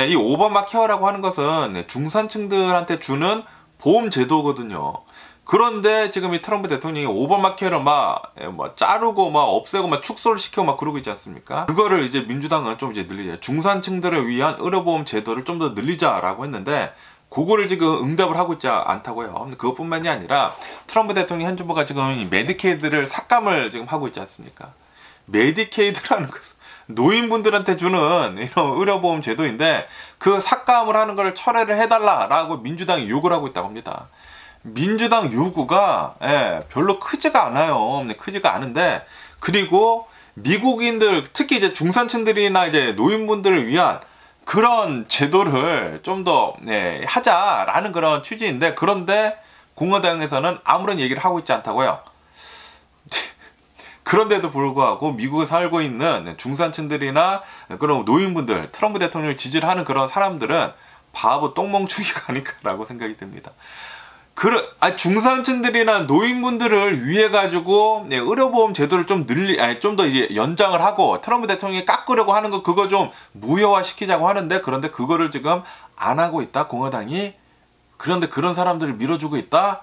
이 오바마 케어라고 하는 것은 중산층들한테 주는 보험 제도거든요. 그런데 지금 이 트럼프 대통령이 오바마 케어를 막 자르고 막 없애고 막 축소를 시키고 막 그러고 있지 않습니까? 그거를 이제 민주당은 좀 이제 늘리자, 중산층들을 위한 의료보험 제도를 좀 더 늘리자라고 했는데, 그거를 지금 응답을 하고 있지 않다고요. 그것뿐만이 아니라 트럼프 대통령 현 정부가 지금 이 메디케이드를 삭감을 지금 하고 있지 않습니까? 메디케이드라는 것은 노인분들한테 주는 이런 의료보험 제도인데, 그 삭감을 하는 걸 철회를 해달라라고 민주당이 요구를 하고 있다고 합니다. 민주당 요구가 별로 크지가 않아요. 크지가 않은데, 그리고 미국인들 특히 이제 중산층들이나 이제 노인분들을 위한 그런 제도를 좀 더 하자라는 그런 취지인데, 그런데 공화당에서는 아무런 얘기를 하고 있지 않다고요. 그런데도 불구하고 미국에 살고 있는 중산층들이나 그런 노인분들, 트럼프 대통령을 지지를 하는 그런 사람들은 바보 똥멍충이가 아닐까라고 생각이 듭니다. 중산층들이나 노인분들을 위해 가지고 의료보험 제도를 좀 좀 더 이제 연장을 하고 트럼프 대통령이 깎으려고 하는 거, 그거 좀 무효화 시키자고 하는데, 그런데 그거를 지금 안 하고 있다, 공화당이. 그런데 그런 사람들을 밀어주고 있다.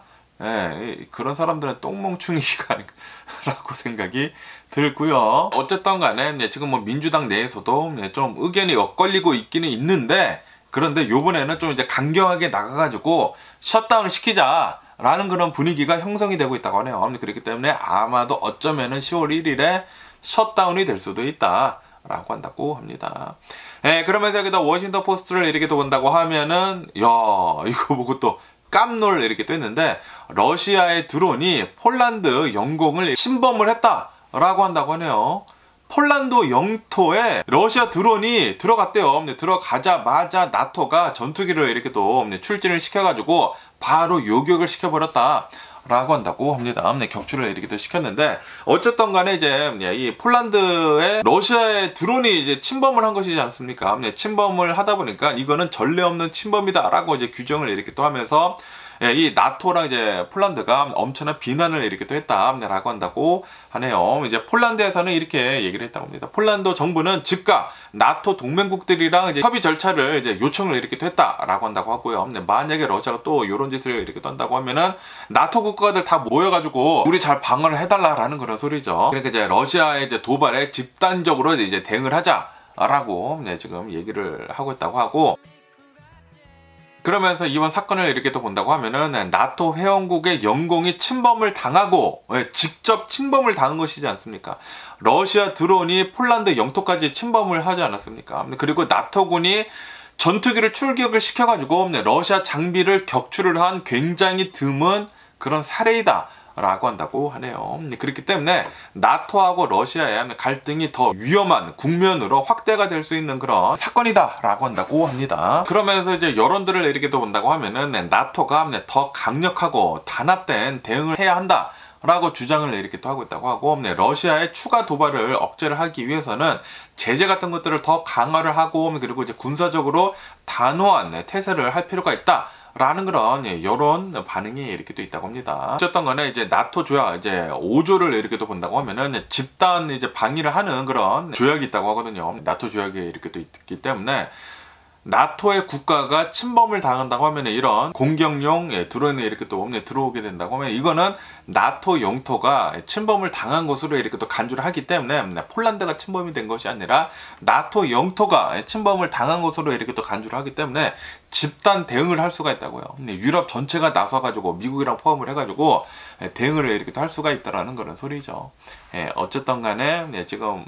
그런 사람들은 똥멍충이가 아닐까라고 생각이 들고요. 어쨌든 간에 지금 뭐 민주당 내에서도 좀 의견이 엇갈리고 있기는 있는데, 그런데 요번에는 좀 이제 강경하게 나가가지고 셧다운을 시키자라는 그런 분위기가 형성이 되고 있다고 하네요. 그렇기 때문에 아마도 어쩌면은 10월 1일에 셧다운이 될 수도 있다라고 한다고 합니다. 그러면서 여기다 워싱턴 포스트를 이렇게 또 본다고 하면은, 이거 보고 또 깜놀 이렇게 또 했는데, 러시아의 드론이 폴란드 영공을 침범을 했다라고 한다고 하네요. 폴란드 영토에 러시아 드론이 들어갔대요. 들어가자마자 나토가 전투기를 이렇게 또 출진을 시켜가지고 바로 요격을 시켜버렸다 라고 한다고 합니다. 격추를 이렇게 또 시켰는데, 어쨌든 간에 이제 이 폴란드에 러시아의 드론이 이제 침범을 한 것이지 않습니까? 침범을 하다 보니까 이거는 전례 없는 침범이다 라고 이제 규정을 이렇게 또 하면서, 이 나토랑 이제 폴란드가 엄청난 비난을 이렇게 또 했다라고 한다고 하네요. 이제 폴란드에서는 이렇게 얘기를 했다고 합니다. 폴란드 정부는 즉각 나토 동맹국들이랑 이제 협의 절차를 이제 요청을 이렇게 또 했다라고 한다고 하고요. 만약에 러시아가 또 이런 짓을 이렇게 또 한다고 하면은 나토 국가들 다 모여가지고 우리 잘 방어를 해달라라는 그런 소리죠. 그러니까 이제 러시아의 이제 도발에 집단적으로 이제 대응을 하자라고 지금 얘기를 하고 있다고 하고. 그러면서 이번 사건을 이렇게 또 본다고 하면은 나토 회원국의 영공이 침범을 당하고, 직접 침범을 당한 것이지 않습니까? 러시아 드론이 폴란드 영토까지 침범을 하지 않았습니까? 그리고 나토군이 전투기를 출격을 시켜가지고 러시아 장비를 격추를 한 굉장히 드문 그런 사례이다 라고 한다고 하네요. 그렇기 때문에 나토하고 러시아의 갈등이 더 위험한 국면으로 확대가 될 수 있는 그런 사건이다 라고 한다고 합니다. 그러면서 이제 여론들을 이렇게 또 본다고 하면은 나토가 더 강력하고 단합된 대응을 해야 한다 라고 주장을 이렇게 또 하고 있다고 하고, 러시아의 추가 도발을 억제를 하기 위해서는 제재 같은 것들을 더 강화를 하고, 그리고 이제 군사적으로 단호한 태세를 할 필요가 있다 라는 그런 여론 반응이 이렇게 또 있다고 합니다. 어쨌든 간에 이제 나토 조약 이제 5조를 이렇게 또 본다고 하면은 집단 이제 방위를 하는 그런 조약이 있다고 하거든요. 나토 조약이 이렇게 또 있기 때문에 나토의 국가가 침범을 당한다고 하면 이런 공격용 드론이 이렇게 또 들어오게 된다고 하면, 이거는 나토 영토가 침범을 당한 것으로 이렇게 또 간주를 하기 때문에 폴란드가 침범이 된 것이 아니라 나토 영토가 침범을 당한 것으로 이렇게 또 간주를 하기 때문에 집단 대응을 할 수가 있다고요. 유럽 전체가 나서가지고 미국이랑 포함을 해가지고 대응을 이렇게 또 할 수가 있다라는 그런 소리죠. 어쨌든 간에 지금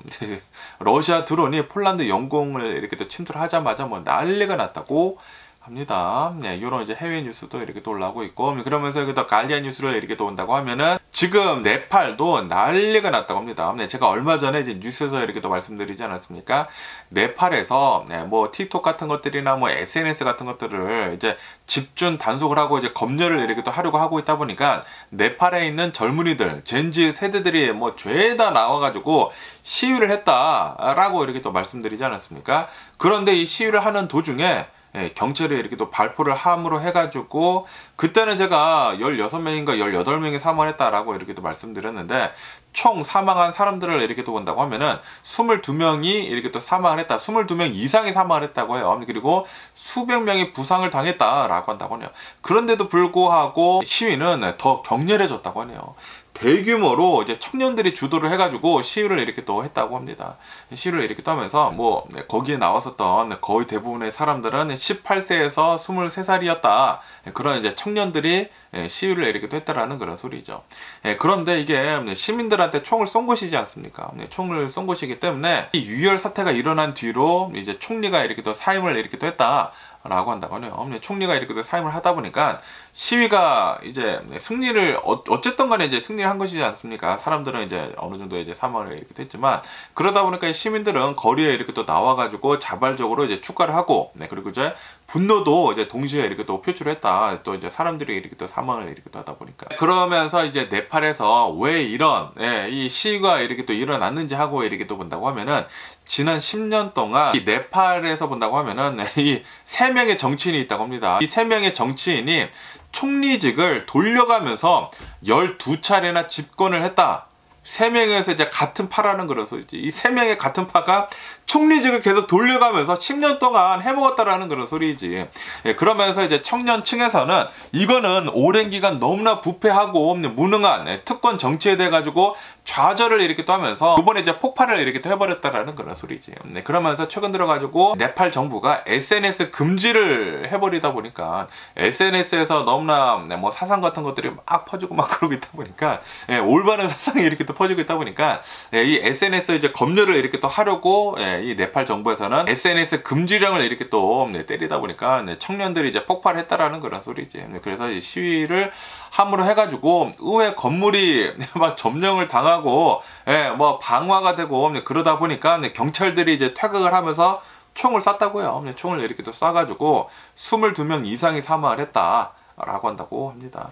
러시아 드론이 폴란드 영공을 이렇게 또 침투를 하자마자 뭐 난리가 났다고 합니다. 이런 이제 해외 뉴스도 이렇게 또 올라오고 있고, 그러면서 여기다 가디안 뉴스를 이렇게 또 온다고 하면은 지금 네팔도 난리가 났다고 합니다. 제가 얼마 전에 이제 뉴스에서 이렇게 또 말씀드리지 않았습니까? 네팔에서 뭐 틱톡 같은 것들이나 뭐 SNS 같은 것들을 이제 집중 단속을 하고 이제 검열을 이렇게 또 하려고 하고 있다 보니까 네팔에 있는 젊은이들, 젠지 세대들이 뭐 죄다 나와가지고 시위를 했다라고 이렇게 또 말씀드리지 않았습니까? 그런데 이 시위를 하는 도중에 경찰이 이렇게 또 발포를 함으로 해가지고, 그때는 제가 16명인가 18명이 사망을 했다라고 이렇게 또 말씀드렸는데, 총 사망한 사람들을 이렇게 또 본다고 하면은 22명이 이렇게 또 사망을 했다, 22명 이상이 사망을 했다고 해요. 그리고 수백 명이 부상을 당했다라고 한다고 하네요. 그런데도 불구하고 시위는 더 격렬해졌다고 하네요. 대규모로 이제 청년들이 주도를 해가지고 시위를 이렇게 또 했다고 합니다. 시위를 이렇게 또 하면서 뭐 거기에 나왔었던 거의 대부분의 사람들은 18세에서 23살이었다. 그런 이제 청년들이 시위를 이렇게 또 했다라는 그런 소리죠. 그런데 이게 시민들한테 총을 쏜 것이지 않습니까? 총을 쏜 것이기 때문에 이 유혈 사태가 일어난 뒤로 이제 총리가 이렇게 또 사임을 이렇게 또 했다 라고 한다고 하네요. 총리가 이렇게 또 사임을 하다 보니까 시위가 이제 승리를 어쨌든 간에 이제 승리를 한 것이지 않습니까? 사람들은 이제 어느 정도 이제 사망을 이렇게 됐지만, 그러다 보니까 시민들은 거리에 이렇게 또 나와가지고 자발적으로 이제 축가를 하고, 그리고 이제 분노도 이제 동시에 이렇게 또 표출했다. 또 이제 사람들이 이렇게 또 사망을 이렇게 또 하다 보니까. 그러면서 이제 네팔에서 왜 이런 이 시위가 이렇게 또 일어났는지 하고 이렇게 또 본다고 하면은, 지난 10년 동안 이 네팔에서 본다고 하면은 이 3명의 정치인이 있다고 합니다. 이 3명의 정치인이 총리직을 돌려가면서 12차례나 집권을 했다. 3명에서 이제 같은 파라는 거라서 이 3명의 같은 파가 총리직을 계속 돌려가면서 10년 동안 해먹었다라는 그런 소리지. 그러면서 이제 청년층에서는 이거는 오랜 기간 너무나 부패하고 무능한 특권 정치에 대해 가지고 좌절을 이렇게 또 하면서 이번에 이제 폭발을 이렇게 또 해버렸다라는 그런 소리지. 그러면서 최근 들어가지고 네팔 정부가 SNS 금지를 해버리다 보니까 SNS에서 너무나 뭐 사상 같은 것들이 막 퍼지고 막 그러고 있다 보니까 올바른 사상이 이렇게 또 퍼지고 있다 보니까 이 SNS 이제 검열을 이렇게 또 하려고 이 네팔 정부에서는 SNS 금지령을 이렇게 또 때리다 보니까 청년들이 이제 폭발했다라는 그런 소리지. 그래서 이 시위를 함으로 해가지고 의회 건물이 막 점령을 당하고 뭐 방화가 되고 그러다 보니까 경찰들이 이제 퇴각을 하면서 총을 쐈다고요. 총을 이렇게 또 쏴가지고 22명 이상이 사망을 했다라고 한다고 합니다.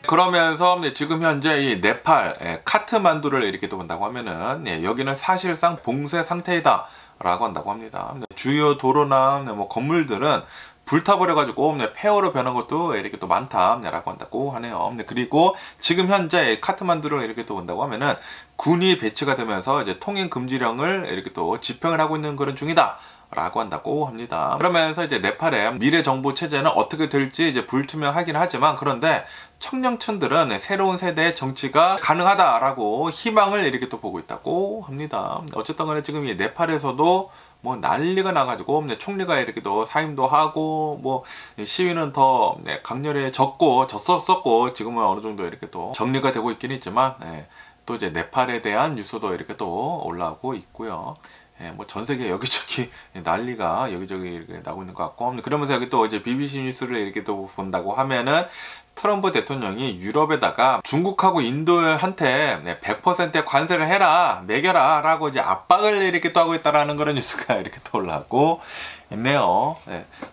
그러면서 지금 현재 이 네팔 카트만두를 이렇게 또 본다고 하면은 여기는 사실상 봉쇄 상태이다 라고 한다고 합니다. 주요 도로나 뭐 건물들은 불타버려가지고 폐허로 변한 것도 이렇게 또 많다라고 한다고 하네요. 그리고 지금 현재 카트만두를 이렇게 또 본다고 하면은 군이 배치가 되면서 이제 통행 금지령을 이렇게 또 집행을 하고 있는 그런 중이다 라고 한다고 합니다. 그러면서 이제 네팔의 미래 정부 체제는 어떻게 될지 이제 불투명하긴 하지만, 그런데 청년층들은 새로운 세대의 정치가 가능하다라고 희망을 이렇게 또 보고 있다고 합니다. 어쨌든 간에 지금 이 네팔에서도 뭐 난리가 나가지고 총리가 이렇게 또 사임도 하고 뭐 시위는 더 졌었고 지금은 어느 정도 이렇게 또 정리가 되고 있긴 있지만 또 이제 네팔에 대한 뉴스도 이렇게 또 올라오고 있고요. 뭐 전 세계 여기저기 난리가 여기저기 이렇게 나고 있는 것 같고, 그러면서 여기 또 이제 BBC 뉴스를 이렇게 또 본다고 하면은 트럼프 대통령이 유럽에다가 중국하고 인도한테 100%의 관세를 해라, 매겨라 라고 이제 압박을 이렇게 또 하고 있다라는 그런 뉴스가 이렇게 또 올라오고 있네요.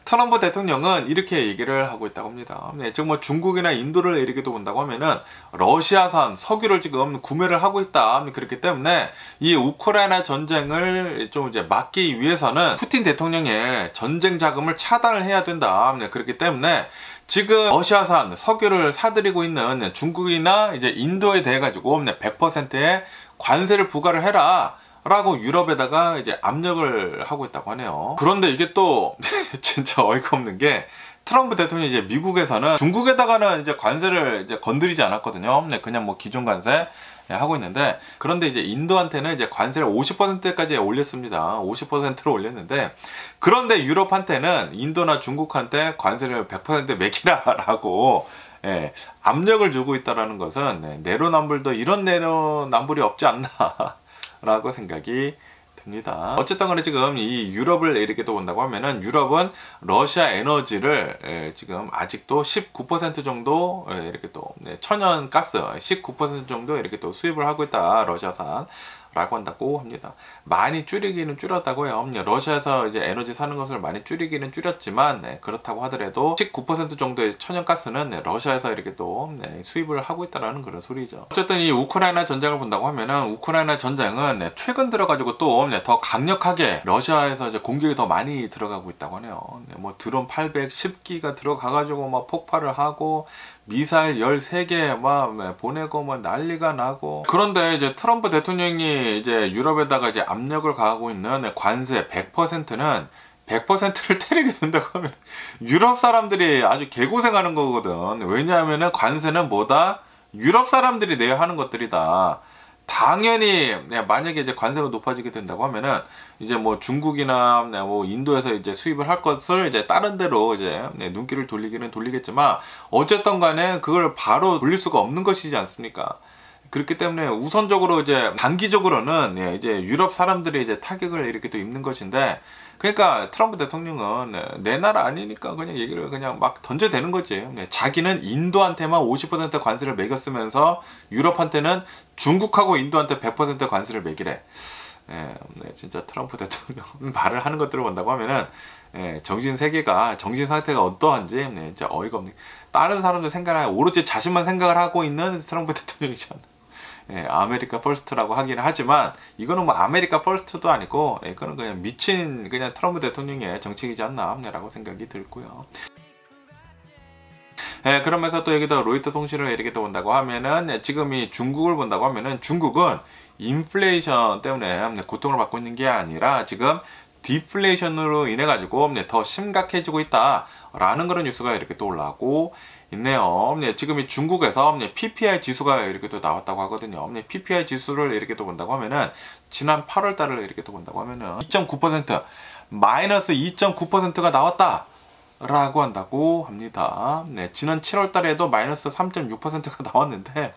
트럼프 대통령은 이렇게 얘기를 하고 있다고 합니다. 지금 뭐 중국이나 인도를 이렇게 또 본다고 하면은 러시아산 석유를 지금 구매를 하고 있다. 그렇기 때문에 이 우크라이나 전쟁을 좀 이제 막기 위해서는 푸틴 대통령의 전쟁 자금을 차단을 해야 된다. 그렇기 때문에 지금 러시아산 석유를 사들이고 있는 중국이나 이제 인도에 대해 가지고 100%의 관세를 부과를 해라 라고 유럽에다가 이제 압력을 하고 있다고 하네요. 그런데 이게 또 진짜 어이가 없는 게, 트럼프 대통령이 이제 미국에서는 중국에다가는 이제 관세를 이제 건드리지 않았거든요. 그냥 뭐 기존 관세 하고 있는데, 그런데 이제 인도한테는 이제 관세를 50%까지 올렸습니다. 50%로 올렸는데, 그런데 유럽한테는 인도나 중국한테 관세를 100% 매기라라고 압력을 주고 있다라는 것은 내로남불도 이런 내로남불이 없지 않나 라고 생각이 듭니다. 어쨌든 간에 지금 이 유럽을 이렇게 또 본다고 하면은, 유럽은 러시아 에너지를 지금 아직도 19% 정도 이렇게 또 천연 가스 19% 정도 이렇게 또 수입을 하고 있다, 러시아산 라고 한다고 합니다. 많이 줄이기는 줄였다고요. 러시아에서 이제 에너지 사는 것을 많이 줄이기는 줄였지만 그렇다고 하더라도 19% 정도의 천연가스는 러시아에서 이렇게 또 수입을 하고 있다라는 그런 소리죠. 어쨌든 이 우크라이나 전쟁을 본다고 하면은, 우크라이나 전쟁은 최근 들어가지고 또 더 강력하게 러시아에서 이제 공격이 더 많이 들어가고 있다고 하네요. 뭐 드론 810기가 들어가가지고 막 폭발을 하고 미사일 13개 막 보내고 뭐 난리가 나고. 그런데 이제 트럼프 대통령이 이제 유럽에다가 이제 압력을 가하고 있는 관세 100%는 100%를 때리게 된다고 하면 유럽 사람들이 아주 개고생하는 거거든. 왜냐하면은 관세는 뭐다? 유럽 사람들이 내야 하는 것들이다. 당연히 만약에 이제 관세가 높아지게 된다고 하면은 이제 뭐 중국이나 뭐 인도에서 이제 수입을 할 것을 이제 다른 데로 이제 눈길을 돌리기는 돌리겠지만, 어쨌든 간에 그걸 바로 돌릴 수가 없는 것이지 않습니까? 그렇기 때문에 우선적으로 이제 단기적으로는 이제 유럽 사람들이 이제 타격을 이렇게 또 입는 것인데, 그러니까 트럼프 대통령은 내 나라 아니니까 그냥 얘기를 그냥 막 던져대는 거지. 자기는 인도한테만 50% 관세를 매겼으면서 유럽한테는 중국하고 인도한테 100% 관세를 매기래. 진짜 트럼프 대통령 말을 하는 것들을 본다고 하면은 정신 세계가, 정신 상태가 어떠한지 진짜 어이가 없네. 다른 사람들 생각을 오로지 자신만 생각을 하고 있는 트럼프 대통령이잖아. 아메리카 퍼스트라고 하긴 하지만 이거는 뭐 아메리카 퍼스트도 아니고 이거는 그냥 미친 그냥 트럼프 대통령의 정책이지 않나 라고 생각이 들고요. 그러면서 또 여기다 로이터 통신을 이렇게 또 본다고 하면은 지금 이 중국을 본다고 하면은 중국은 인플레이션 때문에 고통을 받고 있는 게 아니라 지금 디플레이션으로 인해 가지고 더 심각해지고 있다라는 그런 뉴스가 이렇게 또 올라오고 있네요. 지금 이 중국에서 PPI 지수가 이렇게 또 나왔다고 하거든요. PPI 지수를 이렇게 또 본다고 하면은 지난 8월 달을 이렇게 또 본다고 하면은 2.9% 마이너스 2.9%가 나왔다 라고 한다고 합니다. 지난 7월 달에도 마이너스 3.6%가 나왔는데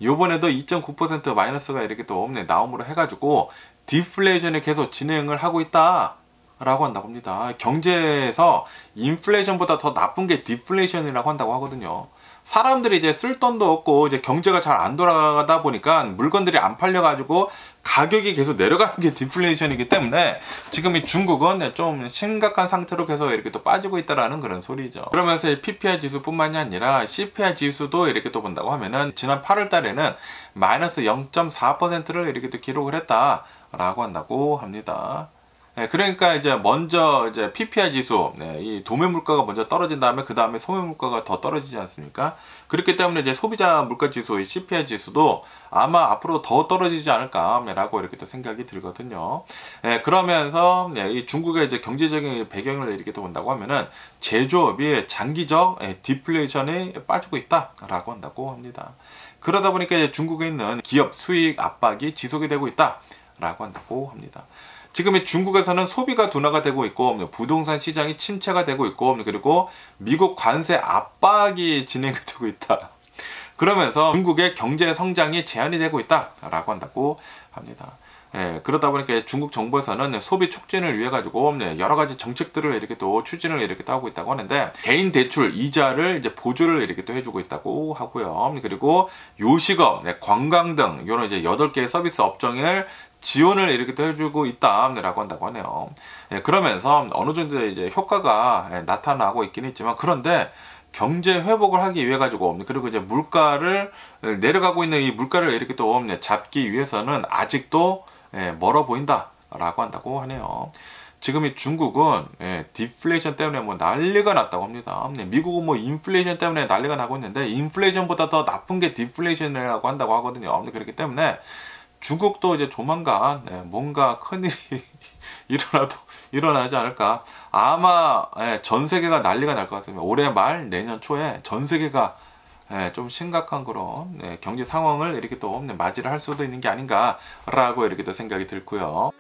요번에도 2.9% 마이너스가 이렇게 또 나옴으로 해가지고 디플레이션이 계속 진행을 하고 있다 라고 한다고 합니다. 경제에서 인플레이션보다 더 나쁜 게 디플레이션이라고 한다고 하거든요. 사람들이 이제 쓸 돈도 없고 이제 경제가 잘 안 돌아가다 보니까 물건들이 안 팔려가지고 가격이 계속 내려가는 게 디플레이션이기 때문에 지금 이 중국은 좀 심각한 상태로 계속 이렇게 또 빠지고 있다라는 그런 소리죠. 그러면서 이 PPI 지수뿐만이 아니라 CPI 지수도 이렇게 또 본다고 하면은 지난 8월 달에는 마이너스 0.4%를 이렇게 또 기록을 했다라고 한다고 합니다. 그러니까 이제 먼저 이제 PPI 지수, 이 도매 물가가 먼저 떨어진 다음에 그 다음에 소매 물가가 더 떨어지지 않습니까? 그렇기 때문에 이제 소비자 물가 지수, 이 CPI 지수도 아마 앞으로 더 떨어지지 않을까라고 이렇게 또 생각이 들거든요. 그러면서 이 중국의 이제 경제적인 배경을 이렇게 또 본다고 하면은 제조업이 장기적 디플레이션에 빠지고 있다라고 한다고 합니다. 그러다 보니까 이제 중국에 있는 기업 수익 압박이 지속이 되고 있다라고 한다고 합니다. 지금 이 중국에서는 소비가 둔화가 되고 있고 부동산 시장이 침체가 되고 있고 그리고 미국 관세 압박이 진행되고 있다. 그러면서 중국의 경제 성장이 제한이 되고 있다라고 한다고 합니다. 그러다 보니까 중국 정부에서는 소비 촉진을 위해 가지고 여러 가지 정책들을 이렇게 또 추진을 이렇게 또 하고 있다고 하는데 개인 대출 이자를 이제 보조를 이렇게 또 해주고 있다고 하고요. 그리고 요식업, 관광 등 이런 이제 8개의 서비스 업종을 지원을 이렇게 또 해주고 있다라고 한다고 하네요. 그러면서 어느 정도 이제 효과가 나타나고 있긴 있지만 그런데 경제 회복을 하기 위해 가지고 그리고 이제 물가를 내려가고 있는 이 물가를 이렇게 또 잡기 위해서는 아직도 멀어 보인다라고 한다고 하네요. 지금 이 중국은 디플레이션 때문에 뭐 난리가 났다고 합니다. 미국은 뭐 인플레이션 때문에 난리가 나고 있는데 인플레이션보다 더 나쁜 게 디플레이션이라고 한다고 하거든요. 그렇기 때문에 중국도 이제 조만간 뭔가 큰일이 일어나지 않을까. 아마 전 세계가 난리가 날 것 같습니다. 올해 말 내년 초에 전 세계가 좀 심각한 그런 경제 상황을 이렇게 또 맞이를 할 수도 있는 게 아닌가라고 이렇게 또 생각이 들고요.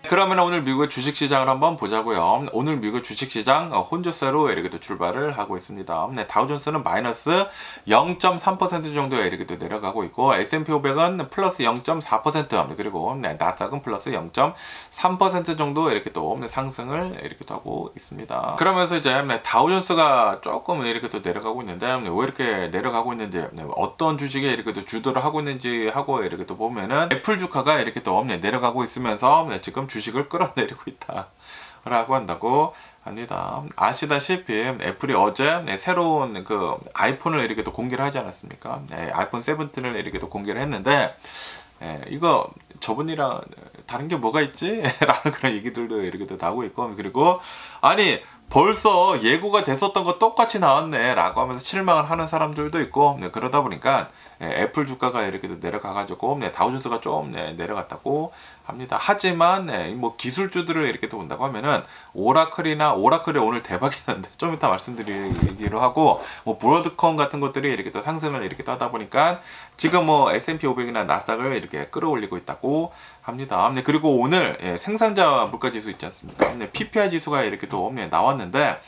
그러면 오늘 미국의 주식시장을 한번 보자고요. 오늘 미국 주식시장 혼조세로 이렇게 또 출발을 하고 있습니다. 다우존스는 마이너스 0.3% 정도에 이렇게 또 내려가고 있고 S&P 500은 플러스 0.4% 그리고 나스닥은 플러스 0.3% 정도 이렇게 또 상승을 이렇게 또 하고 있습니다. 그러면서 이제 다우존스가 조금 이렇게 또 내려가고 있는데 왜 이렇게 내려가고 있는지 어떤 주식에 이렇게 또 주도를 하고 있는지 하고 이렇게 또 보면은 애플 주가가 이렇게 또 내려가고 있으면서 지금 주식을 끌어내리고 있다 라고 한다고 합니다. 아시다시피 애플이 어제 새로운 그 아이폰을 이렇게 또 공개를 하지 않았습니까? 아이폰 17을 이렇게 또 공개를 했는데 이거 저번이랑 다른 게 뭐가 있지? 라는 그런 얘기들도 이렇게 또 나오고 있고 그리고 아니 벌써 예고가 됐었던 거 똑같이 나왔네 라고 하면서 실망을 하는 사람들도 있고 그러다 보니까 애플 주가가 이렇게 내려가 가지고 다우존스가 좀 내려갔다고 합니다. 하지만 뭐 기술주들을 이렇게 또 본다고 하면은 오라클이 오늘 대박이 났는데 좀 이따 말씀드리기로 하고 뭐 브로드컴 같은 것들이 이렇게 또 상승을 이렇게 또 하다 보니까 지금 뭐 S&P 500이나 나스닥을 이렇게 끌어올리고 있다고 합니다. 그리고 오늘 생산자 물가 지수 있지 않습니까? PPI 지수가 이렇게 또 나왔는데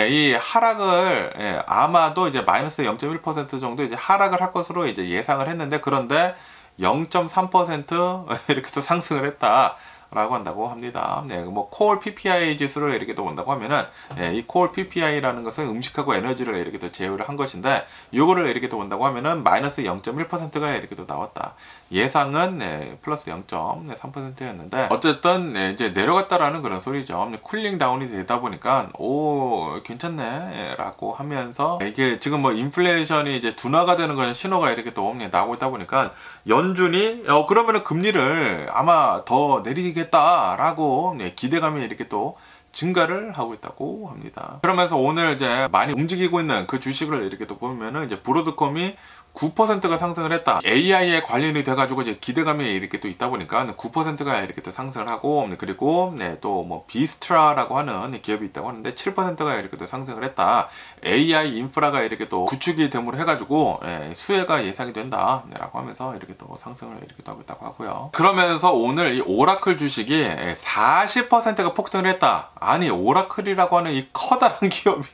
이 하락을 아마도 이제 마이너스 0.1% 정도 이제 하락을 할 것으로 이제 예상을 했는데 그런데 0.3% 이렇게 또 상승을 했다. 라고 한다고 합니다. 네, 뭐 콜 PPI 지수를 이렇게 또 본다고 하면은 이 콜 PPI라는 것은 음식하고 에너지를 이렇게 또 제휴를 한 것인데 요거를 이렇게 또 본다고 하면은 마이너스 0.1%가 이렇게 또 나왔다. 예상은 플러스 0.3%였는데 어쨌든 이제 내려갔다라는 그런 소리죠. 쿨링 다운이 되다 보니까 오 괜찮네 라고 하면서 이게 지금 뭐 인플레이션이 이제 둔화가 되는 그런 신호가 이렇게 또 나오고 있다 보니까 연준이 그러면은 금리를 아마 더 내리겠다라고 기대감이 이렇게 또 증가를 하고 있다고 합니다. 그러면서 오늘 이제 많이 움직이고 있는 그 주식을 이렇게 또 보면은 이제 브로드콤이 9%가 상승을 했다. AI에 관련이 돼가지고 이제 기대감이 이렇게 또 있다 보니까 9%가 이렇게 또 상승을 하고, 그리고 또 뭐 비스트라라고 하는 기업이 있다고 하는데 7%가 이렇게 또 상승을 했다. AI 인프라가 이렇게 또 구축이 됨으로 해가지고 수혜가 예상이 된다라고 하면서 이렇게 또 상승을 이렇게 또 하고 있다고 하고요. 그러면서 오늘 이 오라클 주식이 40%가 폭등을 했다. 아니 오라클이라고 하는 이 커다란 기업이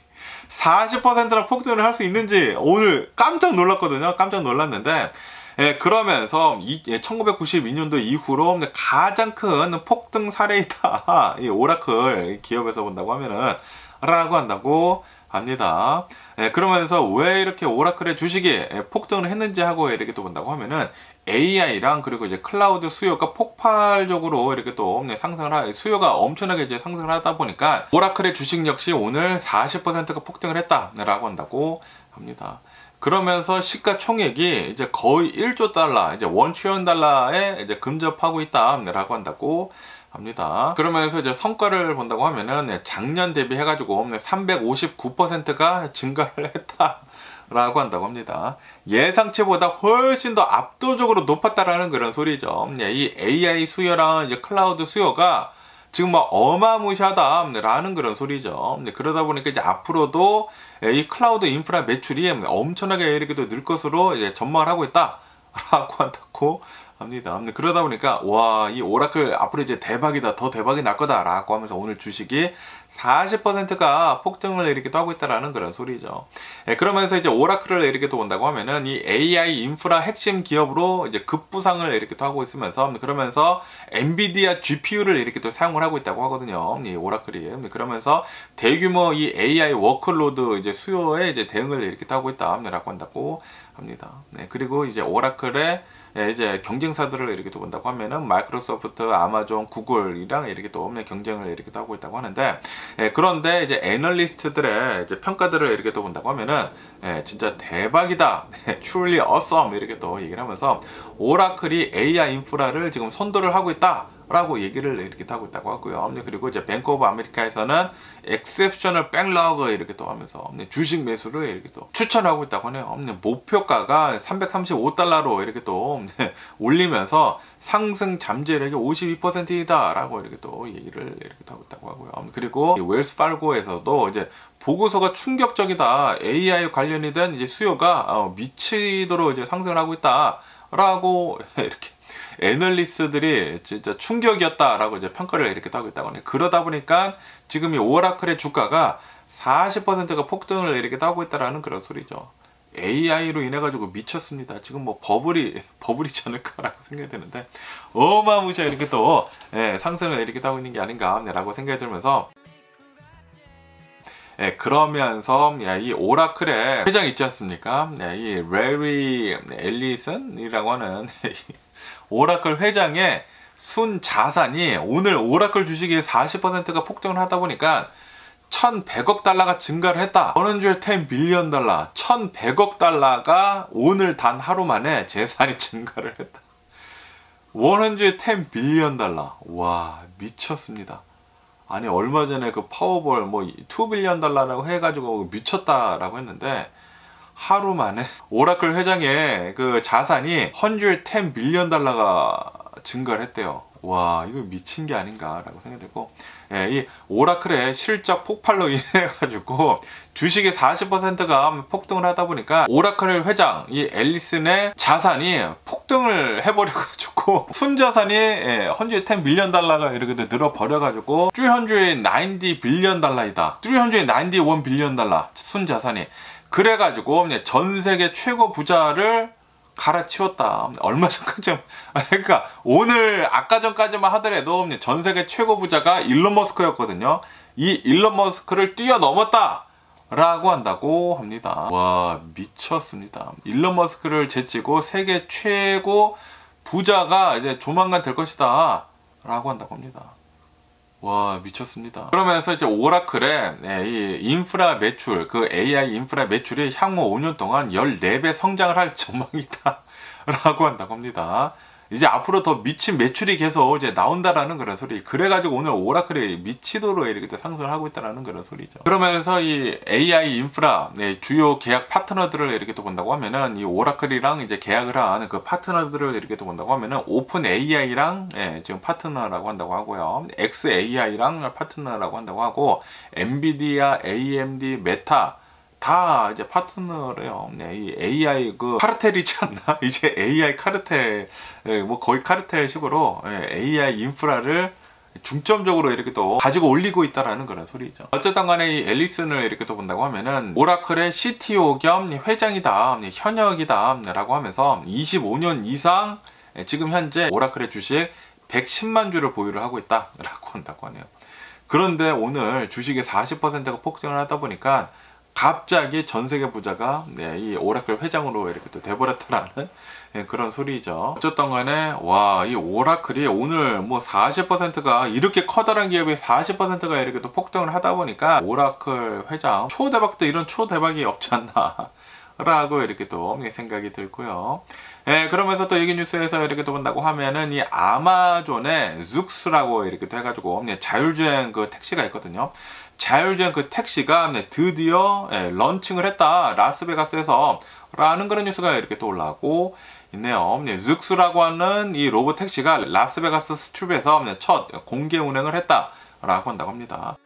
40%나 폭등을 할 수 있는지 오늘 깜짝 놀랐거든요. 깜짝 놀랐는데 그러면서 1992년도 이후로 가장 큰 폭등 사례이다. 이 오라클 기업에서 본다고 하면은 라고 한다고 합니다. 그러면서 왜 이렇게 오라클의 주식이 폭등을 했는지 하고 이렇게 또 본다고 하면은 AI랑 그리고 이제 클라우드 수요가 폭발적으로 이렇게 또 상승을 수요가 엄청나게 이제 상승을 하다 보니까 오라클의 주식 역시 오늘 40%가 폭등을 했다라고 한다고 합니다. 그러면서 시가총액이 이제 거의 1조 달러, 이제 1트리언 달러에 이제 근접하고 있다라고 한다고 합니다. 그러면서 이제 성과를 본다고 하면은 작년 대비 해가지고 359%가 증가를 했다. 라고 한다고 합니다. 예상치보다 훨씬 더 압도적으로 높았다라는 그런 소리죠. 이 AI 수요랑 이제 클라우드 수요가 지금 뭐 어마무시하다라는 그런 소리죠. 그러다 보니까 이제 앞으로도 이 클라우드 인프라 매출이 엄청나게 이렇게 또 늘 것으로 이제 전망을 하고 있다라고 한다고 합니다. 그러다 보니까 와, 이 오라클 앞으로 이제 대박이다, 더 대박이 날 거다라고 하면서 오늘 주식이 40%가 폭등을 이렇게 또 하고 있다라는 그런 소리죠. 그러면서 이제 오라클을 이렇게 또 본다고 하면은 이 AI 인프라 핵심 기업으로 이제 급부상을 이렇게 또 하고 있으면서 그러면서 엔비디아 GPU를 이렇게 또 사용을 하고 있다고 하거든요. 이 오라클이. 그러면서 대규모 이 AI 워크로드 이제 수요에 이제 대응을 이렇게 또 하고 있다라고 한다고 합니다. 그리고 이제 오라클의 이제 경쟁사들을 이렇게 또 본다고 하면은 마이크로소프트, 아마존, 구글이랑 이렇게 또 경쟁을 이렇게 또 하고 있다고 하는데 그런데 이제 애널리스트들의 이제 평가들을 이렇게 또 본다고 하면은 진짜 대박이다, truly awesome 이렇게 또 얘기를 하면서 오라클이 AI 인프라를 지금 선도를 하고 있다. 라고 얘기를 이렇게 하고 있다고 하고요. 그리고 이제 뱅크 오브 아메리카에서는 엑셉셔널 백러그 이렇게 또 하면서 주식 매수를 이렇게 또 추천하고 있다고 하네요. 목표가가 335달러로 이렇게 또 올리면서 상승 잠재력이 52%이다 라고 이렇게 또 얘기를 이렇게 하고 있다고 하고요. 그리고 웰스파르고에서도 이제 보고서가 충격적이다. AI 관련이 된 이제 수요가 미치도록 이제 상승을 하고 있다 라고 이렇게 애널리스트들이 진짜 충격이었다라고 이제 평가를 이렇게 하고 있다고 하네요. 그러다 보니까 지금 이 오라클의 주가가 40%가 폭등을 이렇게 하고 있다라는 그런 소리죠. AI로 인해 가지고 미쳤습니다. 지금 뭐 버블이지 않을까라고 생각이 드는데 어마무시하게 이렇게 또 상승을 이렇게 하고 있는 게 아닌가라고 생각이 들면서 그러면서 이 오라클의 회장 있지 않습니까? 이 레리 앨리슨이라고 하는 오라클 회장의 순 자산이 오늘 오라클 주식이 40%가 폭등을 하다 보니까 1100억 달러가 증가를 했다. 110 빌리언 달러, 1100억 달러가 오늘 단 하루 만에 재산이 증가를 했다. 110 빌리언 달러. 와, 미쳤습니다. 아니 얼마 전에 그 파워볼 뭐 2 빌리언 달러라고 해가지고 미쳤다라고 했는데 하루 만에 오라클 회장의 그 자산이 110 빌리언 달러가 증가를 했대요. 와, 이거 미친 게 아닌가라고 생각되고, 이 오라클의 실적 폭발로 인해 가지고 주식의 40%가 폭등을 하다 보니까 오라클 회장 이 앨리슨의 자산이 폭등을 해버려 가지고 순자산이 110 빌리언 달러가 이렇게 늘어 버려 가지고 390 빌리언 달러이다. 391 빌리언 달러 순자산이. 그래가지고 전 세계 최고 부자를 갈아치웠다. 얼마 전까지, 그러니까 오늘 아까 전까지만 하더라도 전 세계 최고 부자가 일론 머스크였거든요. 이 일론 머스크를 뛰어넘었다 라고 한다고 합니다. 와, 미쳤습니다. 일론 머스크를 제치고 세계 최고 부자가 이제 조만간 될 것이다 라고 한다고 합니다. 와, 미쳤습니다. 그러면서 이제 오라클의 이 인프라 매출, 그 AI 인프라 매출이 향후 5년 동안 14배 성장을 할 전망이다 라고 한다고 합니다. 이제 앞으로 더 미친 매출이 계속 이제 나온다라는 그런 소리. 그래가지고 오늘 오라클이 미치도록 이렇게 또 상승을 하고 있다라는 그런 소리죠. 그러면서 이 AI 인프라 주요 계약 파트너들을 이렇게 또 본다고 하면은 이 오라클이랑 이제 계약을 한 그 파트너들을 이렇게 또 본다고 하면은 오픈 AI랑 지금 파트너라고 한다고 하고요. xAI랑 파트너라고 한다고 하고 엔비디아, AMD, 메타 다 이제 파트너래요. 이 AI 그 카르텔이지 않나? 이제 AI 카르텔, 뭐 거의 카르텔식으로 AI 인프라를 중점적으로 이렇게 또 가지고 올리고 있다라는 그런 소리죠. 어쨌든 간에 이 앨리슨을 이렇게 또 본다고 하면은 오라클의 CTO 겸 회장이다, 현역이다 라고 하면서 25년 이상 지금 현재 오라클의 주식 110만 주를 보유를 하고 있다 라고 한다고 하네요. 그런데 오늘 주식의 40%가 폭등을 하다 보니까 갑자기 전 세계 부자가 이 오라클 회장으로 이렇게 또 돼버렸다라는 그런 소리죠. 어쨌든 간에 와, 이 오라클이 오늘 뭐 40%가 이렇게 커다란 기업이 40%가 이렇게 또 폭등을 하다 보니까 오라클 회장 초대박도 이런 초대박이 없지 않나 라고 이렇게 또 생각이 들고요. 그러면서 또 여기 뉴스에서 이렇게 또 본다고 하면은 이 아마존의 룩스라고 이렇게 또 해가지고 자율주행 그 택시가 있거든요. 자율주행 그 택시가 드디어 런칭을 했다, 라스베가스에서 라는 그런 뉴스가 이렇게 또 올라오고 있네요. 룩스라고 하는 이 로봇 택시가 라스베가스 스트립에서 첫 공개 운행을 했다 라고 한다고 합니다.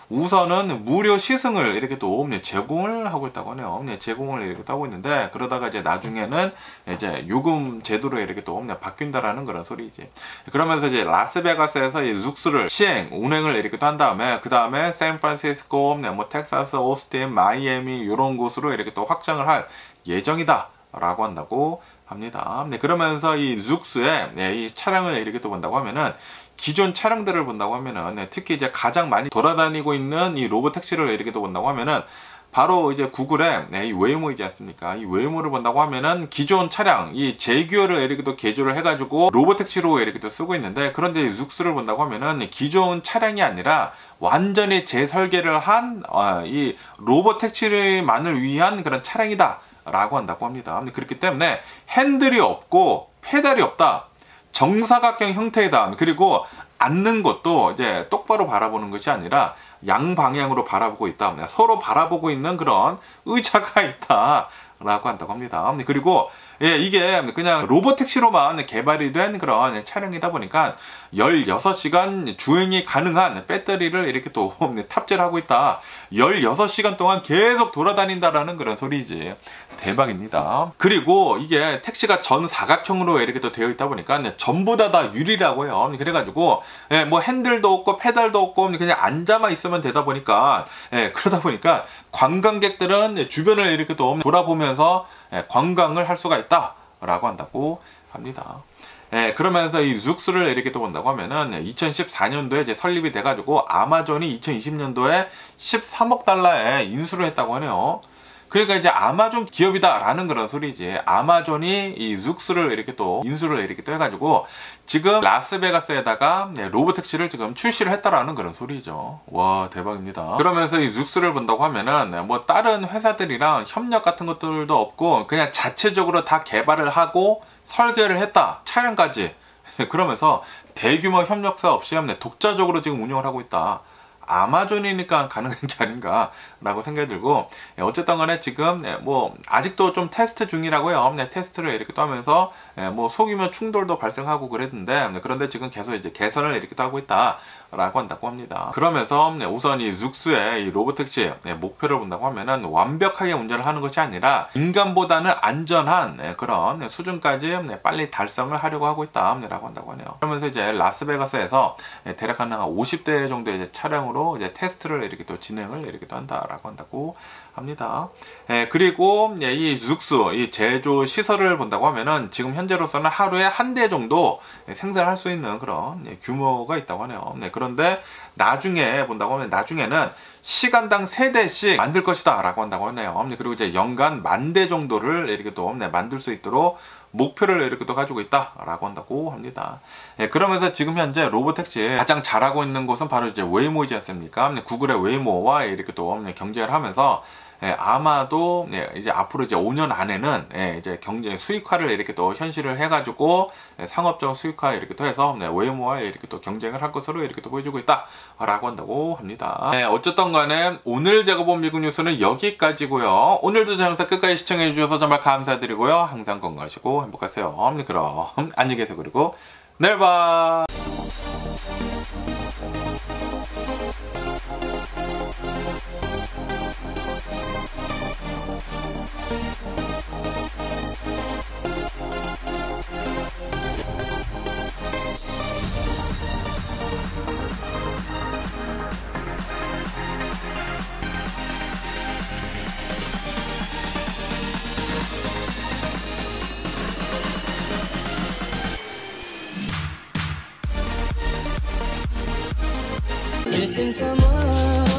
우선은 무료 시승을 이렇게 또 제공을 하고 있다고 하네요. 제공을 이렇게 하고 있는데, 그러다가 이제 나중에는 이제 요금 제도로 이렇게 또 바뀐다라는 그런 소리지. 그러면서 이제 라스베가스에서 이 룩스를 시행, 운행을 이렇게 또 한 다음에, 그 다음에 샌프란시스코, 뭐 텍사스, 오스틴, 마이애미 이런 곳으로 이렇게 또 확장을 할 예정이다 라고 한다고 합니다. 그러면서 이 룩스의 이 차량을 이렇게 또 본다고 하면은, 기존 차량들을 본다고 하면은 특히 이제 가장 많이 돌아다니고 있는 이 로봇 택시를 이렇게 또 본다고 하면은 바로 이제 구글의 이 웨이모이지 않습니까? 이 웨이모를 본다고 하면은 기존 차량 이 제규어를 이렇게 또 개조를 해가지고 로봇 택시로 이렇게 또 쓰고 있는데, 그런데 룩스를 본다고 하면은 기존 차량이 아니라 완전히 재설계를 한 이 로봇 택시만을 위한 그런 차량이다 라고 한다고 합니다. 그렇기 때문에 핸들이 없고 페달이 없다, 정사각형 형태이다, 그리고 앉는 것도 이제 똑바로 바라보는 것이 아니라 양방향으로 바라보고 있다, 서로 바라보고 있는 그런 의자가 있다 라고 한다고 합니다. 그리고 이게 그냥 로봇택시로만 개발이 된 그런 차량이다 보니까 16시간 주행이 가능한 배터리를 이렇게 또 탑재를 하고 있다. 16시간 동안 계속 돌아다닌다라는 그런 소리지. 대박입니다. 그리고 이게 택시가 전 사각형으로 이렇게 또 되어 있다 보니까 전부 다 유리라고 해요. 그래가지고 뭐 핸들도 없고 페달도 없고 그냥 앉아만 있으면 되다 보니까 그러다 보니까 관광객들은 주변을 이렇게 또 돌아보면서 관광을 할 수가 있다 라고 한다고 합니다. 그러면서 이 룩스를 이렇게 또 본다고 하면은 2014년도에 이제 설립이 돼가지고 아마존이 2020년도에 13억 달러에 인수를 했다고 하네요. 그러니까 이제 아마존 기업이다 라는 그런 소리지. 아마존이 이 룩스를 이렇게 또 인수를 이렇게 또 해가지고 지금 라스베가스에다가 로봇택시를 지금 출시를 했다라는 그런 소리죠. 와, 대박입니다. 그러면서 이 룩스를 본다고 하면은 뭐 다른 회사들이랑 협력 같은 것들도 없고 그냥 자체적으로 다 개발을 하고 설계를 했다, 차량까지. 그러면서 대규모 협력사 없이 독자적으로 지금 운영을 하고 있다. 아마존이니까 가능한 게 아닌가 라고 생각이 들고, 어쨌든 간에 지금 뭐 아직도 좀 테스트 중이라고요. 테스트를 이렇게 또 하면서 뭐 소규모 충돌도 발생하고 그랬는데, 그런데 지금 계속 이제 개선을 이렇게 또 하고 있다 라고 한다고 합니다. 그러면서 우선 이 룩스의 이 로봇택시 목표를 본다고 하면은 완벽하게 운전을 하는 것이 아니라 인간보다는 안전한 그런 수준까지 빨리 달성을 하려고 하고 있다 라고 한다고 하네요. 그러면서 이제 라스베가스에서 대략 한 50대 정도의 이제 차량으로 대상으로 이제 테스트를 이렇게 또 진행을 이렇게 또 한다고 합니다. 그리고 이 눅스 이 제조 시설을 본다고 하면은 지금 현재로서는 하루에 한 대 정도 생산할 수 있는 그런 규모가 있다고 하네요. 그런데 나중에 본다고 하면 나중에는 시간당 3대씩 만들 것이다 라고 한다고 하네요. 그리고 이제 연간 10,000대 정도를 이렇게 또 만들 수 있도록 목표를 이렇게 또 가지고 있다 라고 한다고 합니다. 그러면서 지금 현재 로보택시 가장 잘하고 있는 곳은 바로 이제 웨이모이지 않습니까? 구글의 웨이모와 이렇게 또 경쟁을 하면서 아마도 이제 앞으로 이제 5년 안에는 이제 경제 수익화를 이렇게 또 현실을 해가지고 상업적 수익화 이렇게 또 해서 웨이모와 이렇게 또 경쟁을 할 것으로 이렇게 또 보여주고 있다라고 한다고 합니다. 어쨌든 간에 오늘 제가 본 미국 뉴스는 여기까지고요. 오늘도 제 영상 끝까지 시청해 주셔서 정말 감사드리고요. 항상 건강하시고 행복하세요. 그럼 안녕히 계세요. 그리고 내일 봐. Missing someone